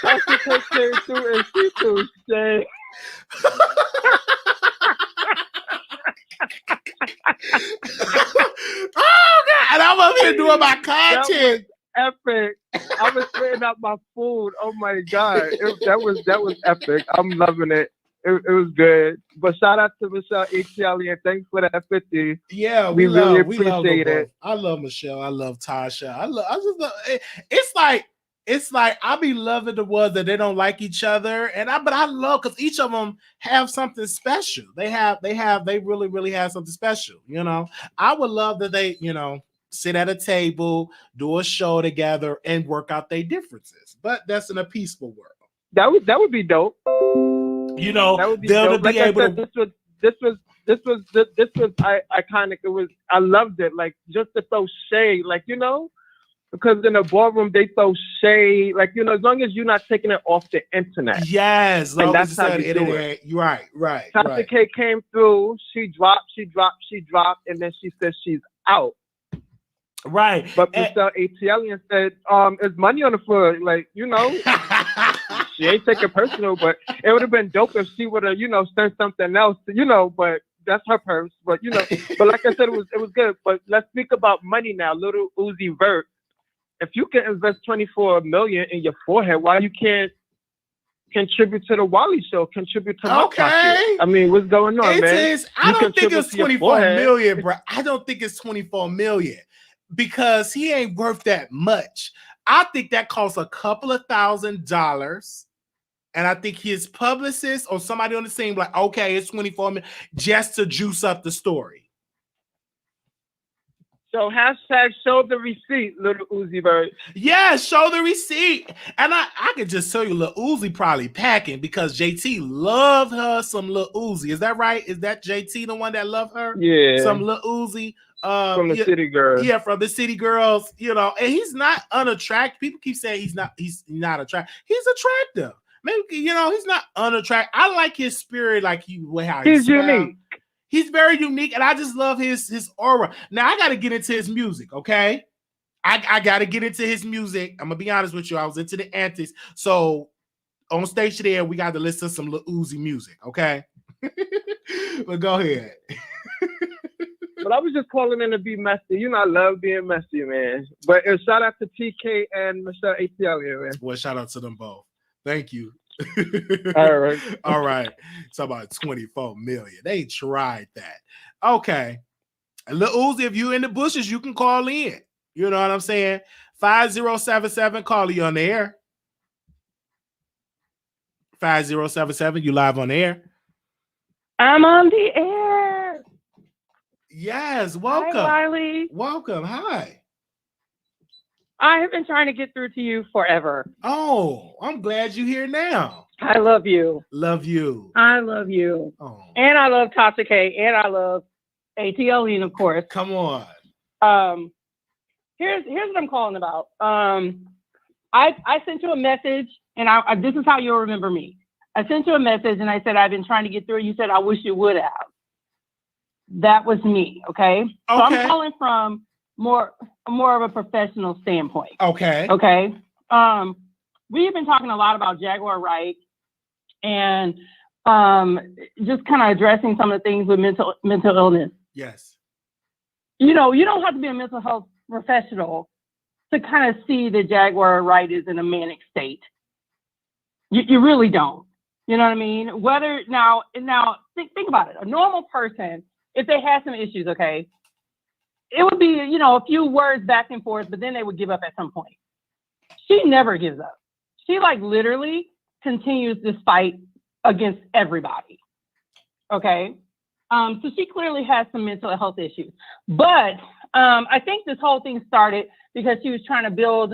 Africa came through and she threw shade. Oh God! And I'm up here doing my content. Epic. I was spitting out my food. Oh my God. That was epic. I'm loving it. It was good. But shout out to Michelle ATL and thanks for that 50. Yeah, we really appreciate it. I love Michelle. I love Tasha. It's like I be loving the ones that they don't like each other. But I love because each of them have something special. They really, really have something special. I would love that they, sit at a table, do a show together, and work out their differences. But that's in a peaceful world. That would be dope. That would be dope. Like I said, this was iconic. I loved it. Like just to throw shade, because in the ballroom they throw shade. As long as you're not taking it off the internet. Yes, and that's how you do it. Right. Tasha K came through. She dropped, and then she said she's out. Right. But Michelle ATL said, "Is money on the floor?" She ain't taking personal, but it would have been dope if she would have, sent something else, but that's her purse. But but like I said, it was good. But let's speak about money now. Little Uzi Vert. If you can invest $24 million in your forehead, why you can't contribute to the Wiley Show? Contribute to my pocket. I mean, what's going on, man? I don't think it's 24 million, bro. I don't think it's 24 million. Because he ain't worth that much. I think that costs a couple of $1,000s. And I think his publicist or somebody on the scene like, okay, it's 24 million just to juice up the story. So hashtag show the receipt, little Uzi Vert. Yeah, show the receipt. And I could just tell you, little Uzi probably packing because JT loved her some little Uzi. Is that right? Is that JT the one that loved her? Yeah. Some little Uzi. From the City Girls. Yeah, from the City Girls, and he's not unattractive. People keep saying he's not attractive. He's attractive. Maybe, he's not unattractive. I like his spirit, like he's unique. He's very unique, and I just love his aura. Now, I got to get into his music, okay? I got to get into his music. I'm going to be honest with you. I was into the antics. So, on stage there, we got to listen to some Lil Uzi music, okay? But go ahead. But I was just calling in to be messy. I love being messy, man. But shout out to TK and Michelle ATL here, man. Well, shout out to them both. Thank you. All right. All right. It's about 24 million. They tried that. Okay. Lil Uzi, if you in the bushes, you can call in. You know what I'm saying? 5077, call you on the air. 5077, you live on the air. I'm on the air. Yes, welcome. Hi, Wiley. Welcome. Hi. I have been trying to get through to you forever. Oh, I'm glad you're here now. I love you. Love you. I love you. Oh. And I love Tasha K. And I love ATLing, of course. Come on. Here's what I'm calling about. I sent you a message, and this is how you'll remember me. I sent you a message, and I said, I've been trying to get through. You said, I wish you would have. That was me, okay? So I'm calling from more of a professional standpoint. Okay. Okay. We've been talking a lot about Jaguar Wright and just kind of addressing some of the things with mental illness. Yes. You know, you don't have to be a mental health professional to kind of see that Jaguar Wright is in a manic state. You really don't. You know what I mean? Whether now think about it. A normal person, if they had some issues, okay, it would be, you know, a few words back and forth, but then they would give up at some point. She never gives up. She like literally continues this fight against everybody. Okay. So she clearly has some mental health issues, but I think this whole thing started because she was trying to build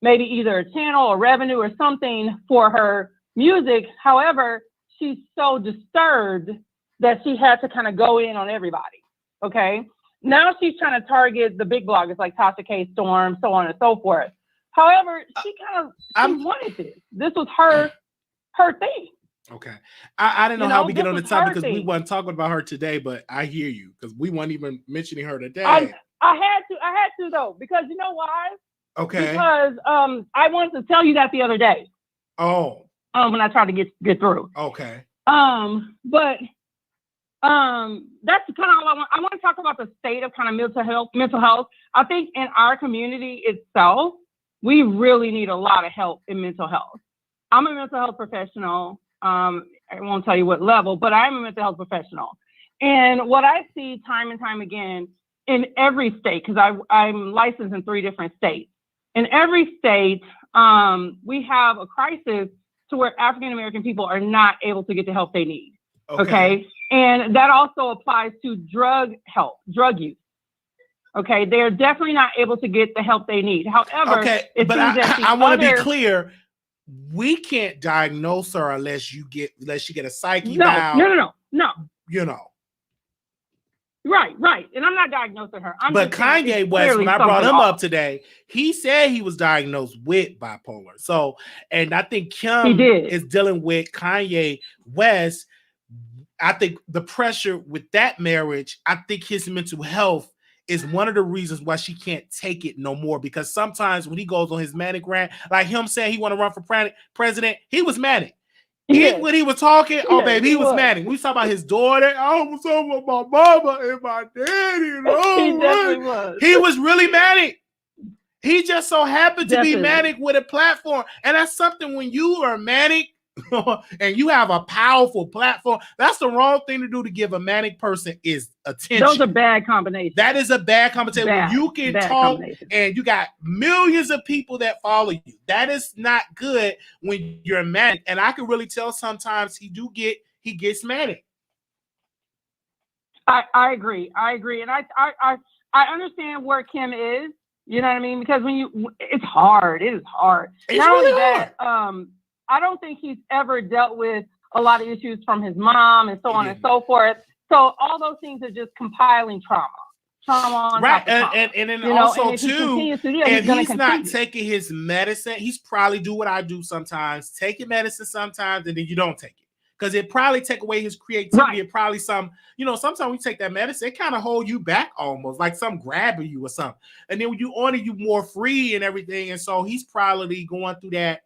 maybe either a channel or revenue or something for her music. However, she's so disturbed that she had to kind of go in on everybody. Okay. Now she's trying to target the big bloggers like Tasha K. Storm, so on and so forth. However, she wanted this. This was her thing. Okay. I didn't know how we get on the topic because we weren't talking about her today, but I hear you because we weren't even mentioning her today. I had to though, because you know why? Okay. Because I wanted to tell you that the other day. Oh. When I tried to get through. Okay. But that's kind of all I want. I want to talk about the state of kind of mental health. I think in our community itself, we really need a lot of help in mental health. I'm a mental health professional. I won't tell you what level, but I'm a mental health professional. And what I see time and time again in every state, because I'm licensed in 3 different states. In every state, we have a crisis to where African-American people are not able to get the help they need. Okay. And that also applies to drug use. Okay. They're definitely not able to get the help they need. However, but I want to be clear. We can't diagnose her unless she get a psyche No. You know. Right. And I'm not diagnosing her. But Kanye West, when I brought him up today, he said he was diagnosed with bipolar. So, and I think Kim is dealing with Kanye West. I think the pressure with that marriage, I think his mental health is one of the reasons why she can't take it no more. Because sometimes when he goes on his manic rant, like him saying he want to run for president, he was manic. When he was talking, he was manic. We talk about his daughter. I was talking about my mama and my daddy. He definitely was. He was really manic. He just so happened to be manic with a platform. And that's something when you are manic and you have a powerful platform, that's the wrong thing to do to give a manic person is attention. Those are bad combinations. That is a bad combination. When you can talk and you got millions of people that follow you, that is not good when you're manic. And I can really tell sometimes he gets manic. I agree. And I understand where Kim is. You know what I mean? Because it's hard. It is hard. It's really hard. I don't think he's ever dealt with a lot of issues from his mom and so on and so forth. So all those things are just compiling trauma on right. Top of trauma. And then also and too, if he's not taking his medicine, he's probably do what I do sometimes, take your medicine sometimes, and then you don't take it. Because it probably take away his creativity. Right. It probably sometimes when you take that medicine, it kind of hold you back almost, like some grabbing you or something. And then when you on it, you more free and everything. And so he's probably going through that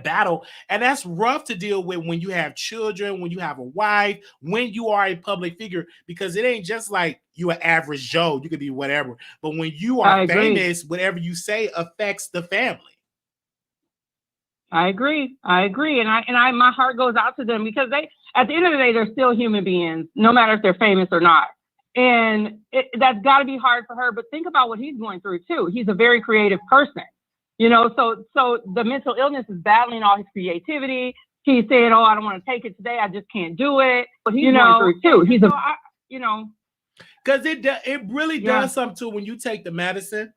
battle. And that's rough to deal with when you have children, when you have a wife, when you are a public figure, because it ain't just like you an average Joe. You could be whatever. But when you are famous, whatever you say affects the family. I agree. And my heart goes out to them because they, at the end of the day, they're still human beings, no matter if they're famous or not. And that's got to be hard for her. But think about what he's going through too. He's a very creative person. So the mental illness is battling all his creativity. He's saying, "Oh, I don't want to take it today. I just can't do it." But he's going through too. He's because it really does something too when you take the medicine.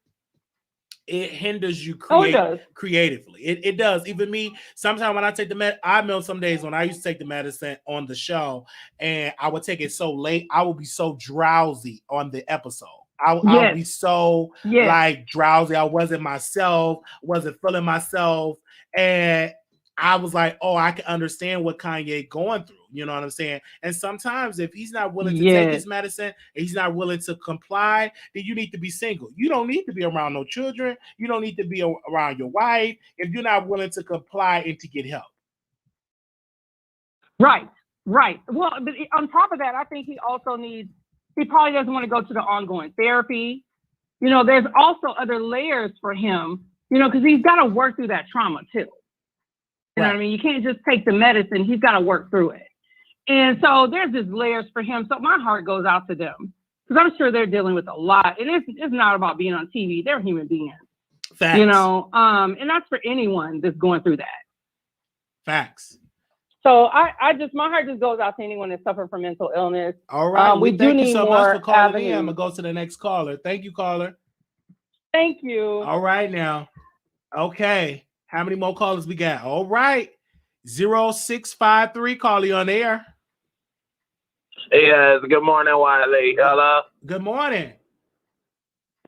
it hinders you creatively. It does. Even me, sometimes when I take the I know some days when I used to take the medicine on the show and I would take it so late, I would be so drowsy on the episode. I would be so like drowsy. I wasn't myself, wasn't feeling myself. And I was like, oh, I can understand what Kanye going through. You know what I'm saying? And sometimes if he's not willing to take his medicine, and he's not willing to comply, then you need to be single. You don't need to be around no children. You don't need to be around your wife if you're not willing to comply and to get help. Right. Well, but on top of that, I think he also needs, he probably doesn't want to go to the ongoing therapy. You know, there's also other layers for him, you know, because he's got to work through that trauma too. You know what I mean? You can't just take the medicine. He's got to work through it. And so there's just layers for him. So my heart goes out to them because I'm sure they're dealing with a lot. And it's not about being on TV. They're human beings. Facts. You know, and that's for anyone that's going through that. Facts. So I just, my heart just goes out to anyone that suffers from mental illness. All right. We do thank need you so more much for calling avenues. in. I'm going to go to the next caller. Thank you, caller. Thank you. All right now. Okay. How many more callers we got? All right. 0653, call you on air. Yes, good morning, Wiley. Hello? Good morning.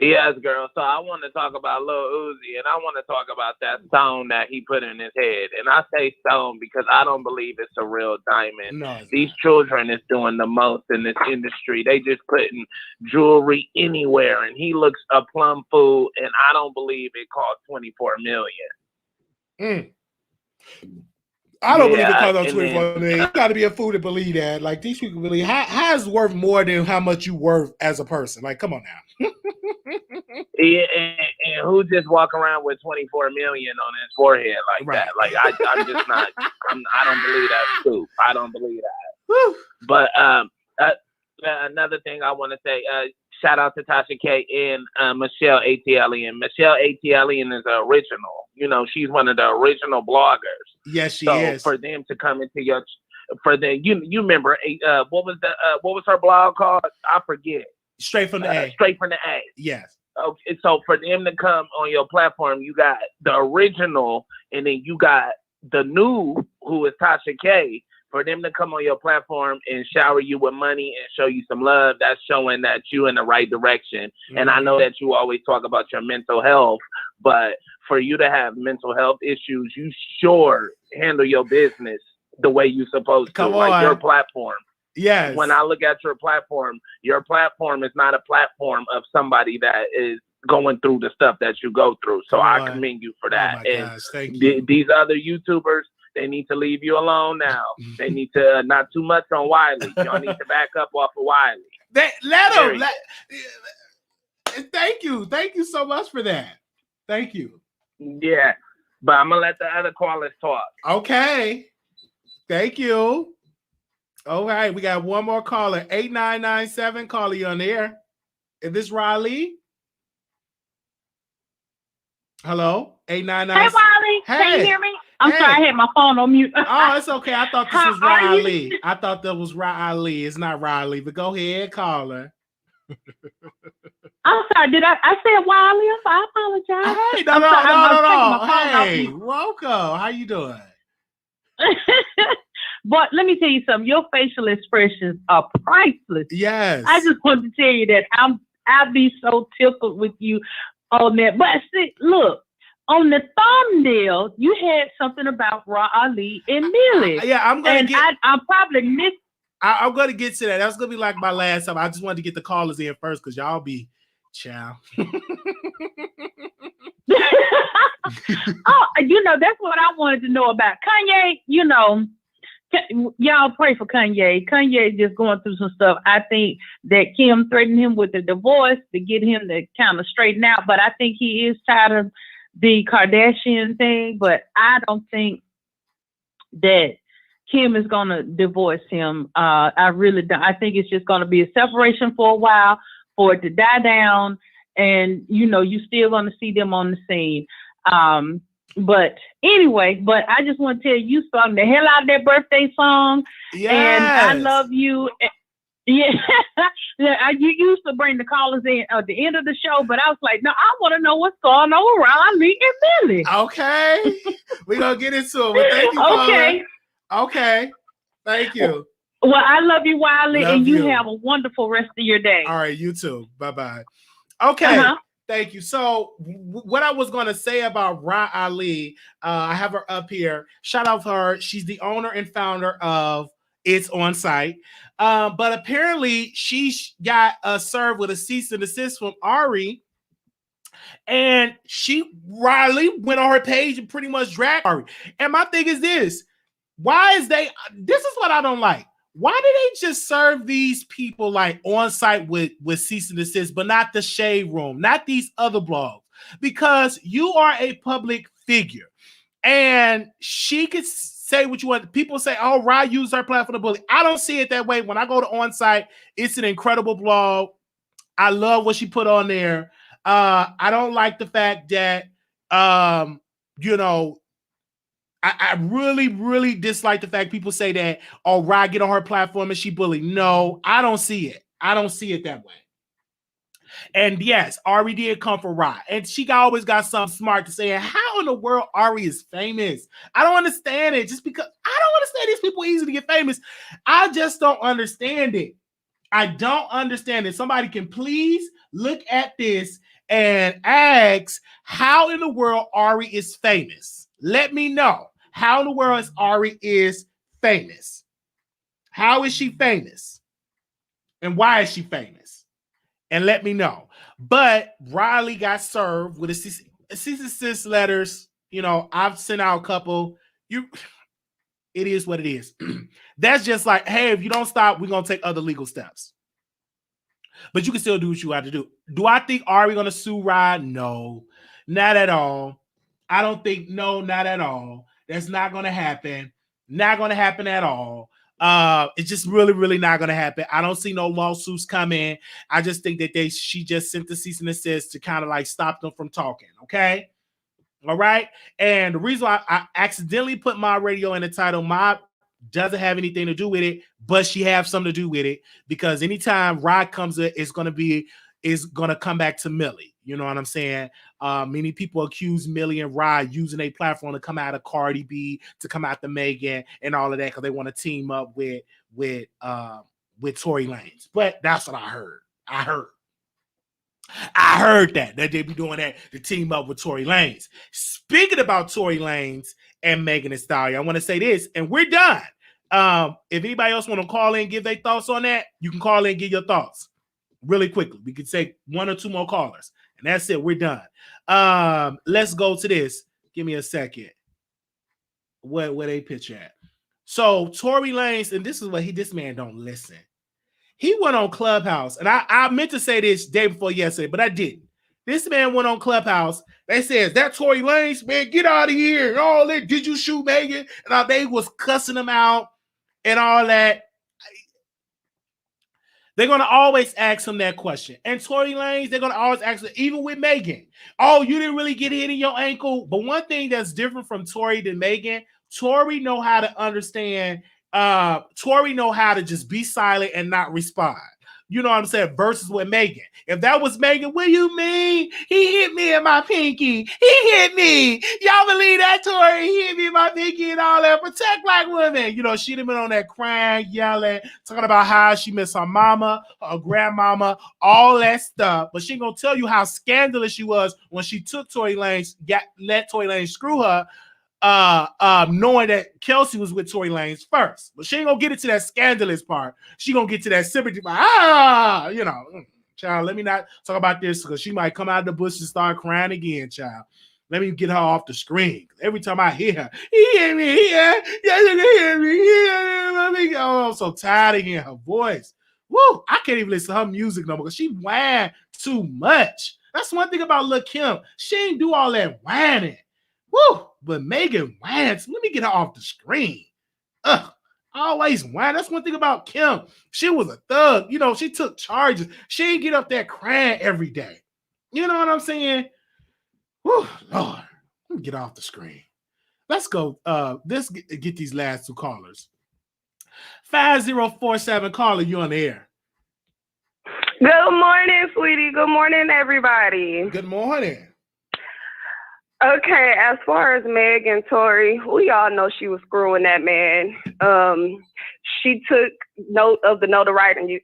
Yes, girl. So I want to talk about Lil Uzi, and I want to talk about that stone that he put in his head. And I say stone because I don't believe it's a real diamond. No, these children is doing the most in this industry. They just putting jewelry anywhere, and he looks a plum fool, and I don't believe it cost $24 million. I don't believe it cost on 24 million. You got to be a fool to believe that. Like, these people believe how is worth more than how much you worth as a person. Like, come on now. Yeah, and who just walk around with 24 million on his forehead like that? Like, I'm just not. I don't believe that scoop. I don't believe that. Whew. But another thing I want to say, shout out to Tasha K and Michelle ATLian. Michelle ATLian is the original. You know, she's one of the original bloggers. Yes, she is. For them to come into your, you remember what was her blog called? I forget. Straight from the A. Straight from the A. Yes. Okay, so for them to come on your platform, you got the original, and then you got the new, who is Tasha K. For them to come on your platform and shower you with money and show you some love, that's showing that you're in the right direction. Mm-hmm. And I know that you always talk about your mental health, but for you to have mental health issues, you sure handle your business the way you're supposed to, like your platform. Yes. When I look at your platform is not a platform of somebody that is going through the stuff that you go through. So I commend you for that. Oh my gosh, thank you. These other YouTubers, they need to leave you alone now. They need to not too much on Wiley. Y'all need to back up off of Wiley. Let them. Thank you. Thank you so much for that. Thank you. Yeah. But I'm going to let the other callers talk. Okay. Thank you. All right. We got one more caller. 8997. Caller, you on the air. Is this Riley? Hello? 8997. Hey, Wiley. Hey. Can you hear me? I'm sorry, I had my phone on mute. Oh, it's okay. I thought this was Riley. I thought that was Riley. It's not Riley, but go ahead, caller. I'm sorry. Did I say Wiley? I apologize. Hey, no. Hey, welcome. How you doing? But let me tell you something. Your facial expressions are priceless. Yes. I just wanted to tell you that I'll be so tickled with you on that. But see, look. On the thumbnail, you had something about Ra Ali and Millie. Yeah, I'm gonna I probably missed. I'm gonna get to that. That's gonna be like my last time. I just wanted to get the callers in first because y'all be chow. Oh, you know, that's what I wanted to know about Kanye. You know, y'all pray for Kanye. Kanye just going through some stuff. I think that Kim threatened him with a divorce to get him to kind of straighten out. But I think he is tired of the Kardashian thing, but I don't think that Kim is going to divorce him. I really don't. I think it's just going to be a separation for a while, for it to die down, and, you know, you still going to see them on the scene. But anyway, I just want to tell you, sung the hell out of that birthday song, yes. And I love you. Yeah, yeah. You used to bring the callers in at the end of the show, but I was like, no, I want to know what's going on around Ali and Millie. Okay, we're gonna get into it. Well, thank you, Okay. caller. Okay, thank you. Well, I love you, Wiley, Love and you you. have a wonderful rest of your day. All right, you too. Bye-bye. Okay, thank you. So what I was going to say about Ra Ali, I have her up here. Shout out to her. She's the owner and founder of It's On Site. But apparently she got served with a cease and desist from Ari. And Riley went on her page and pretty much dragged Ari. And my thing is this. This is what I don't like. Why did they just serve these people like on site with cease and desist, but not the Shade Room, not these other blogs? Because you are a public figure, and she could say what you want. People say, "Oh, Rye used her platform to bully." I don't see it that way. When I go to On Site, it's an incredible blog. I love what she put on there. I don't like the fact that I really, really dislike the fact people say that, oh, Rye get on her platform and she bullied. No, I don't see it. I don't see it that way. And yes, Ari did come for Rye. And she always got something smart to say. And how in the world Ari is famous? I don't understand it. Just because I don't understand these people easy to get famous. I just don't understand it. I don't understand it. Somebody can please look at this and ask how in the world Ari is famous. Let me know how in the world Ari is famous. How is she famous? And why is she famous? And let me know. But Riley got served with a cease and desist letters. You know, I've sent out a couple. It is what it is. That's just like, hey, if you don't stop, we're going to take other legal steps. But you can still do what you have to do. Do I think Ari going to sue Rye? No, not at all. I don't think, no, not at all. That's not going to happen. Not going to happen at all. It's just really, really not going to happen. I don't see no lawsuits coming. I just think that she just sent the cease and desist to kind of like stop them from talking. Okay. All right. And the reason why I accidentally put my radio in the title, my doesn't have anything to do with it, but she have something to do with it, because anytime Rod comes in, it's going to come back to Millie. You know what I'm saying? Many people accuse Millie and Rod using a platform to come out of Cardi B, to come out to Megan and all of that, because they want to team up with Tory Lanez. But that's what I heard. I heard that they be doing that to team up with Tory Lanez. Speaking about Tory Lanez and Megan Thee Stallion, I want to say this, and we're done. If anybody else want to call in and give their thoughts on that, you can call in and give your thoughts really quickly. We could say one or two more callers, and that's it. We're done. Let's go to this. Give me a second. Where they pitch at? So Tory Lanez, and this is what this man don't listen. He went on Clubhouse, and I meant to say this day before yesterday, but I didn't. This man went on Clubhouse. They said, that Tory Lanez, man, get out of here. And all that. Did you shoot Megan? And they was cussing him out and all that. They're going to always ask him that question. And Tory Lanez, they're going to always ask him, even with Megan. Oh, you didn't really get hit in your ankle. But one thing that's different from Tory than Megan, Tory know how to understand. Tory know how to just be silent and not respond. You know what I'm saying? Versus with Megan. If that was Megan, what do you mean? He hit me in my pinky. He hit me. Y'all believe that, Tory? He hit me in my pinky and all that. Protect black women. You know, she'd have been on that crying, yelling, talking about how she missed her mama, her grandmama, all that stuff. But she ain't gonna tell you how scandalous she was when she took Tory Lanez, let Tory Lanez screw her, knowing that Kelsey was with Tory Lanez first. But she ain't gonna get into that scandalous part. She gonna get to that sympathy part. You know, child, let me not talk about this, because she might come out of the bush and start crying again, child. Let me get her off the screen. Every time I hear her, he hit me, he hit me. Oh, I'm so tired of hearing her voice. Woo, I can't even listen to her music no more, because she whine too much. That's one thing about Lil' Kim. She ain't do all that whining. Woo! But Megan whines. Let me get her off the screen. Always whine. That's one thing about Kim. She was a thug. You know, she took charges. She ain't get up there crying every day. You know what I'm saying? Woo, Lord. Let me get off the screen. Let's go. Let's get these last two callers. 5047 caller, you on the air. Good morning, sweetie. Good morning, everybody. Good morning. Okay, as far as Meg and Tori, we all know she was screwing that man. She took note of the notoriety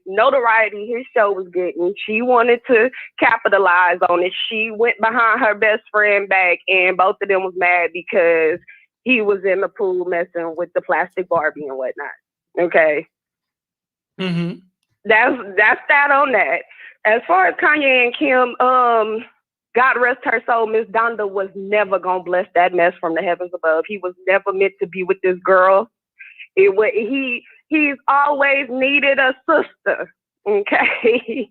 his show was getting. She wanted to capitalize on it. She went behind her best friend back, and both of them was mad because he was in the pool messing with the plastic Barbie and whatnot. Okay. Mm-hmm. That's that on that. As far as Kanye and Kim, God rest her soul, Miss Donda was never gonna bless that mess from the heavens above. He was never meant to be with this girl. He's always needed a sister. Okay.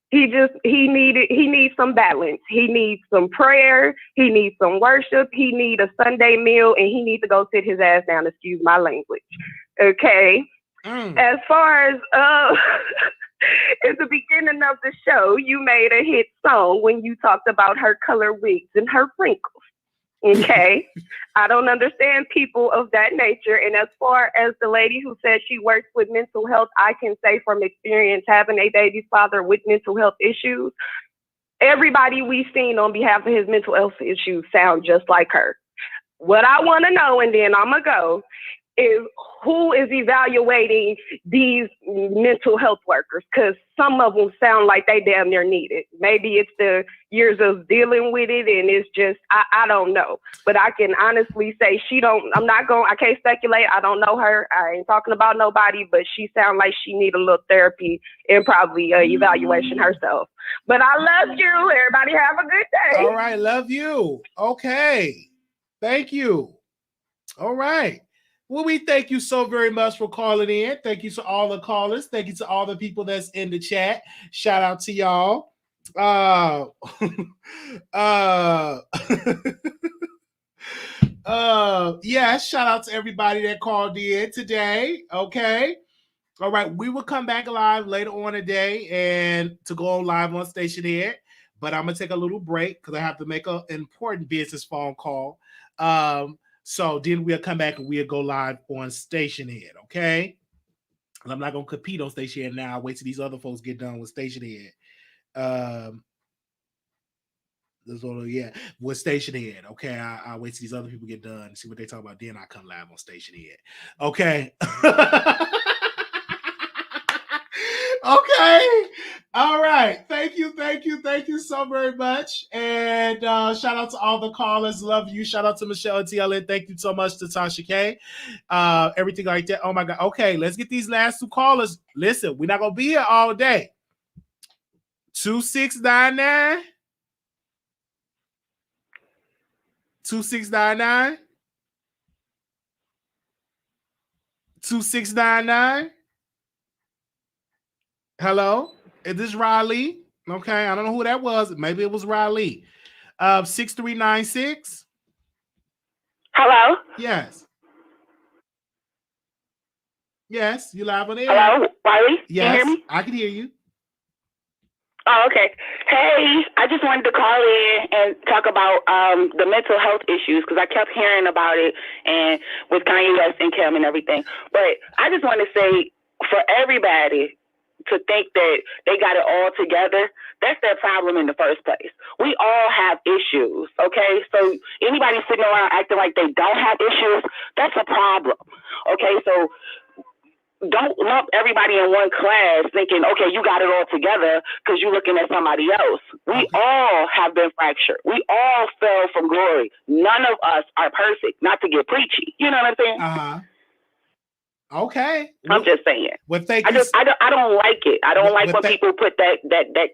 He needs some balance. He needs some prayer. He needs some worship. He needs a Sunday meal, and he needs to go sit his ass down. Excuse my language. Okay. As far as at the beginning of the show, you made a hit song when you talked about her color wigs and her wrinkles. Okay. I don't understand people of that nature. And as far as the lady who said she works with mental health, I can say from experience having a baby's father with mental health issues, everybody we've seen on behalf of his mental health issues sound just like her. What I want to know, and then I'm going to go, is who is evaluating these mental health workers? Because some of them sound like they damn near need it. Maybe it's the years of dealing with it, and it's just, I don't know. But I can honestly say I can't speculate. I don't know her. I ain't talking about nobody, but she sounds like she need a little therapy and probably evaluation herself. But I love you. Everybody have a good day. All right, love you. Okay. Thank you. All right. Well, we thank you so very much for calling in. Thank you to all the callers. Thank you to all the people that's in the chat. Shout out to y'all. Yeah, shout out to everybody that called in today. Okay. All right. We will come back live later on today and to go live on Station Head. But I'm going to take a little break because I have to make an important business phone call. So then we'll come back and we'll go live on Station Head, okay? And I'm not gonna compete on Station Head now. I'll wait till these other folks get done with Station Head. With Station Head, okay? I'll wait till these other people get done and see what they talk about. Then I come live on Station Head, okay? Okay. All right. Thank you so very much. And shout out to all the callers. Love you. Shout out to Michelle and TLN. Thank you so much to Tasha K. Everything like that. Oh my God. Okay, let's get these last two callers. Listen, we're not gonna be here all day. 2699. 2699. 2699. Hello, is this Riley? Okay, I don't know who that was. Maybe it was Riley. 6396. Hello? Yes. Yes, you live on the air. Hello, Wiley? Yes, can you hear me? I can hear you. Oh, okay. Hey, I just wanted to call in and talk about the mental health issues because I kept hearing about it and with Kanye West and Kim and everything. But I just want to say for everybody to think that they got it all together, that's their problem in the first place. We all have issues, okay? So anybody sitting around acting like they don't have issues, that's a problem, okay? So don't lump everybody in one class thinking, okay, you got it all together because you're looking at somebody else. We all have been fractured. We all fell from glory. None of us are perfect, not to get preachy. You know what I'm saying? Uh-huh. Okay. I'm just saying. Well, thank I you. don't like it. I don't like when people put that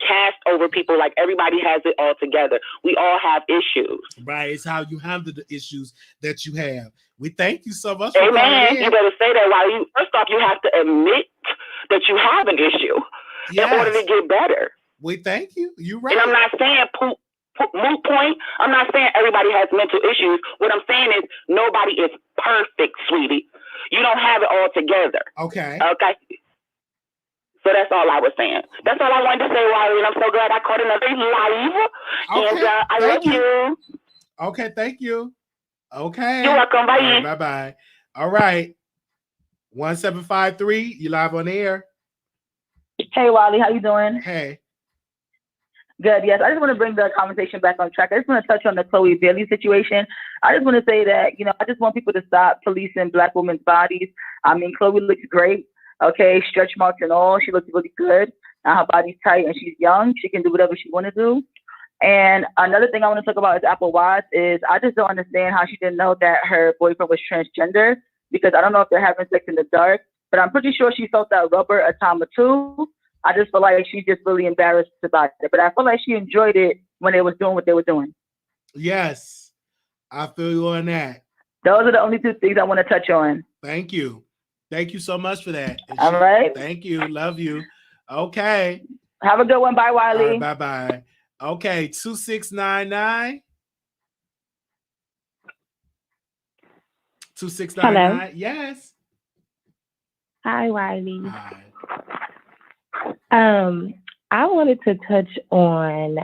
cast over people like everybody has it all together. We all have issues. Right. It's how you handle the issues that you have. We thank you so much. Amen. You better say that while first off, you have to admit that you have an issue in order to get better. We thank you. You're right. And I'm not saying moot point. I'm not saying everybody has mental issues. What I'm saying is nobody is perfect, sweetie. You don't have it all together. Okay. Okay. So that's all I was saying. That's all I wanted to say, Wiley. And I'm so glad I caught another live. Okay. And I love you. Okay. Thank you. Okay. You're welcome. Bye. Right, bye-bye. All right. 1753. You live on the air. Hey, Wiley, how you doing? Hey. Good. Yes, I just want to bring the conversation back on track. I just want to touch on the Chloe Bailey situation. I just want to say that, I just want people to stop policing Black women's bodies. I mean, Chloe looks great. Okay, stretch marks and all. She looks really good. Now her body's tight and she's young. She can do whatever she want to do. And another thing I want to talk about is Apple Watts. Is I just don't understand how she didn't know that her boyfriend was transgender, because I don't know if they're having sex in the dark, but I'm pretty sure she felt that rubber a time or two. I just feel like she's just really embarrassed about it. But I feel like she enjoyed it when they was doing what they were doing. Yes, I feel you on that. Those are the only two things I want to touch on. Thank you. Thank you so much for that. All right. Thank you. Love you. Okay. Have a good one. Bye, Wiley. Right, bye-bye. Okay, 2699. 2699. Hello. Yes. Hi, Wiley. Hi. I wanted to touch on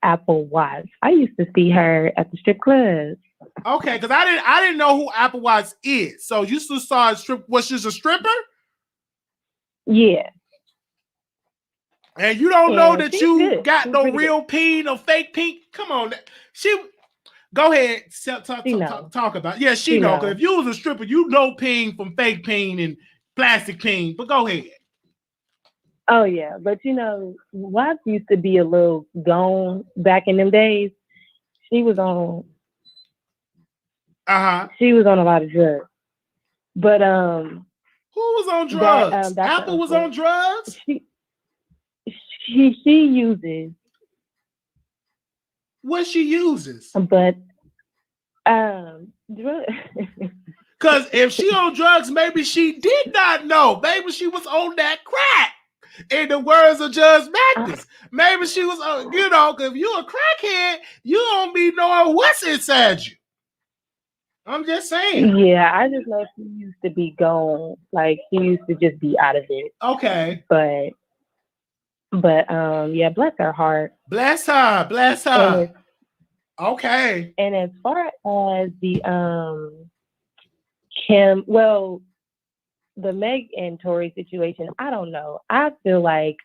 Apple Watts. I used to see her at the strip club. Okay, because I didn't know who Apple Watts is. So you still saw a strip? Was she a stripper? Yeah. And you don't know that you good. got no real peen or fake peen? Come on. Go ahead. Talk about it. Yeah, she know. Because if you was a stripper, you know peen from fake peen and plastic peen. But go ahead. Oh, yeah. But, Watts used to be a little gone back in them days. She was on... She was on a lot of drugs. But... Who was on drugs? Apple was on drugs? She uses. What she uses? But drugs. Because if she on drugs, maybe she did not know. Maybe she was on that crack. In the words of Judge Mathis. Maybe she was, because if you a crackhead, you don't be knowing what's inside you. I'm just saying. Yeah, I just know she used to be gone. Like, she used to just be out of it. Okay. But yeah, bless her heart. Bless her. Okay. And as far as the Kim, the Meg and Tory situation, I don't know. I feel like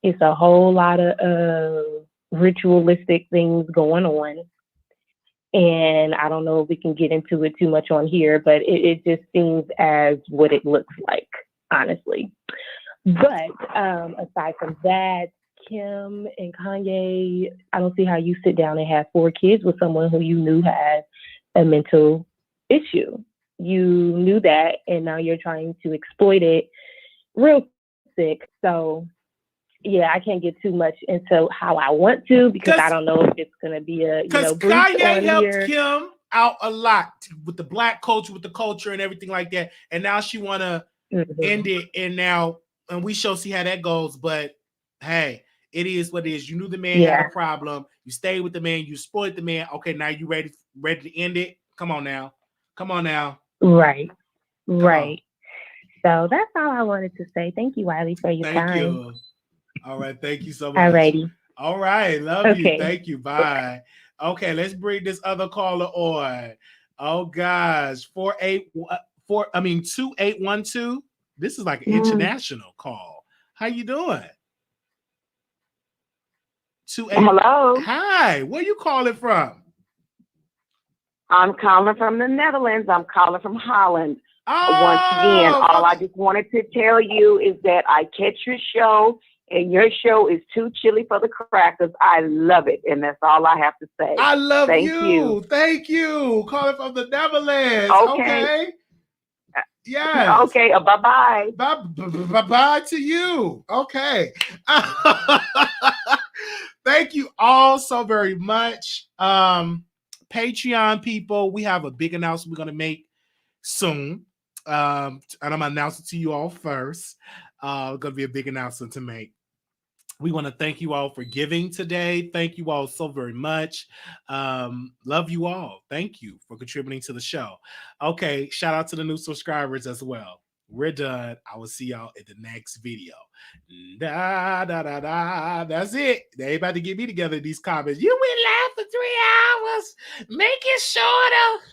it's a whole lot of ritualistic things going on. And I don't know if we can get into it too much on here, but it just seems as what it looks like, honestly. But aside from that, Kim and Kanye, I don't see how you sit down and have 4 kids with someone who you knew had a mental issue. You knew that, and now you're trying to exploit it real sick. So, yeah, I can't get too much into how I want to, because I don't know if it's going to be a, because Kanye helped Kim out a lot with the Black culture, with the culture and everything like that. And now she want to end it. And we shall see how that goes. But hey, it is what it is. You knew the man had a problem. You stayed with the man. You exploited the man. Okay, now you ready to end it? Come on now. Right. So that's all I wanted to say. Thank you, Wiley, for your time. Thank you. All right. Thank you so much. Alrighty. All right. Love you. Thank you. Bye. Okay. Let's bring this other caller on. Oh gosh. 2812. This is like an international call. How you doing? Hello. Hi. Where you calling from? I'm calling from the Netherlands. I'm calling from Holland. Oh, once again, all I just wanted to tell you is that I catch your show, and your show is too chilly for the crackers. I love it, and that's all I have to say. I love Thank you. Thank you. Calling from the Netherlands. Okay. Yes. Okay. Bye-bye. Bye-bye to you. Okay. Thank you all so very much. Patreon people, we have a big announcement we're going to make soon. And I'm going to announce it to you all first. It's going to be a big announcement to make. We want to thank you all for giving today. Thank you all so very much. Love you all. Thank you for contributing to the show. Okay, shout out to the new subscribers as well. We're done. I will see y'all in the next video. That's it. They about to get me together in these comments. You went live for 3 hours. Make it shorter.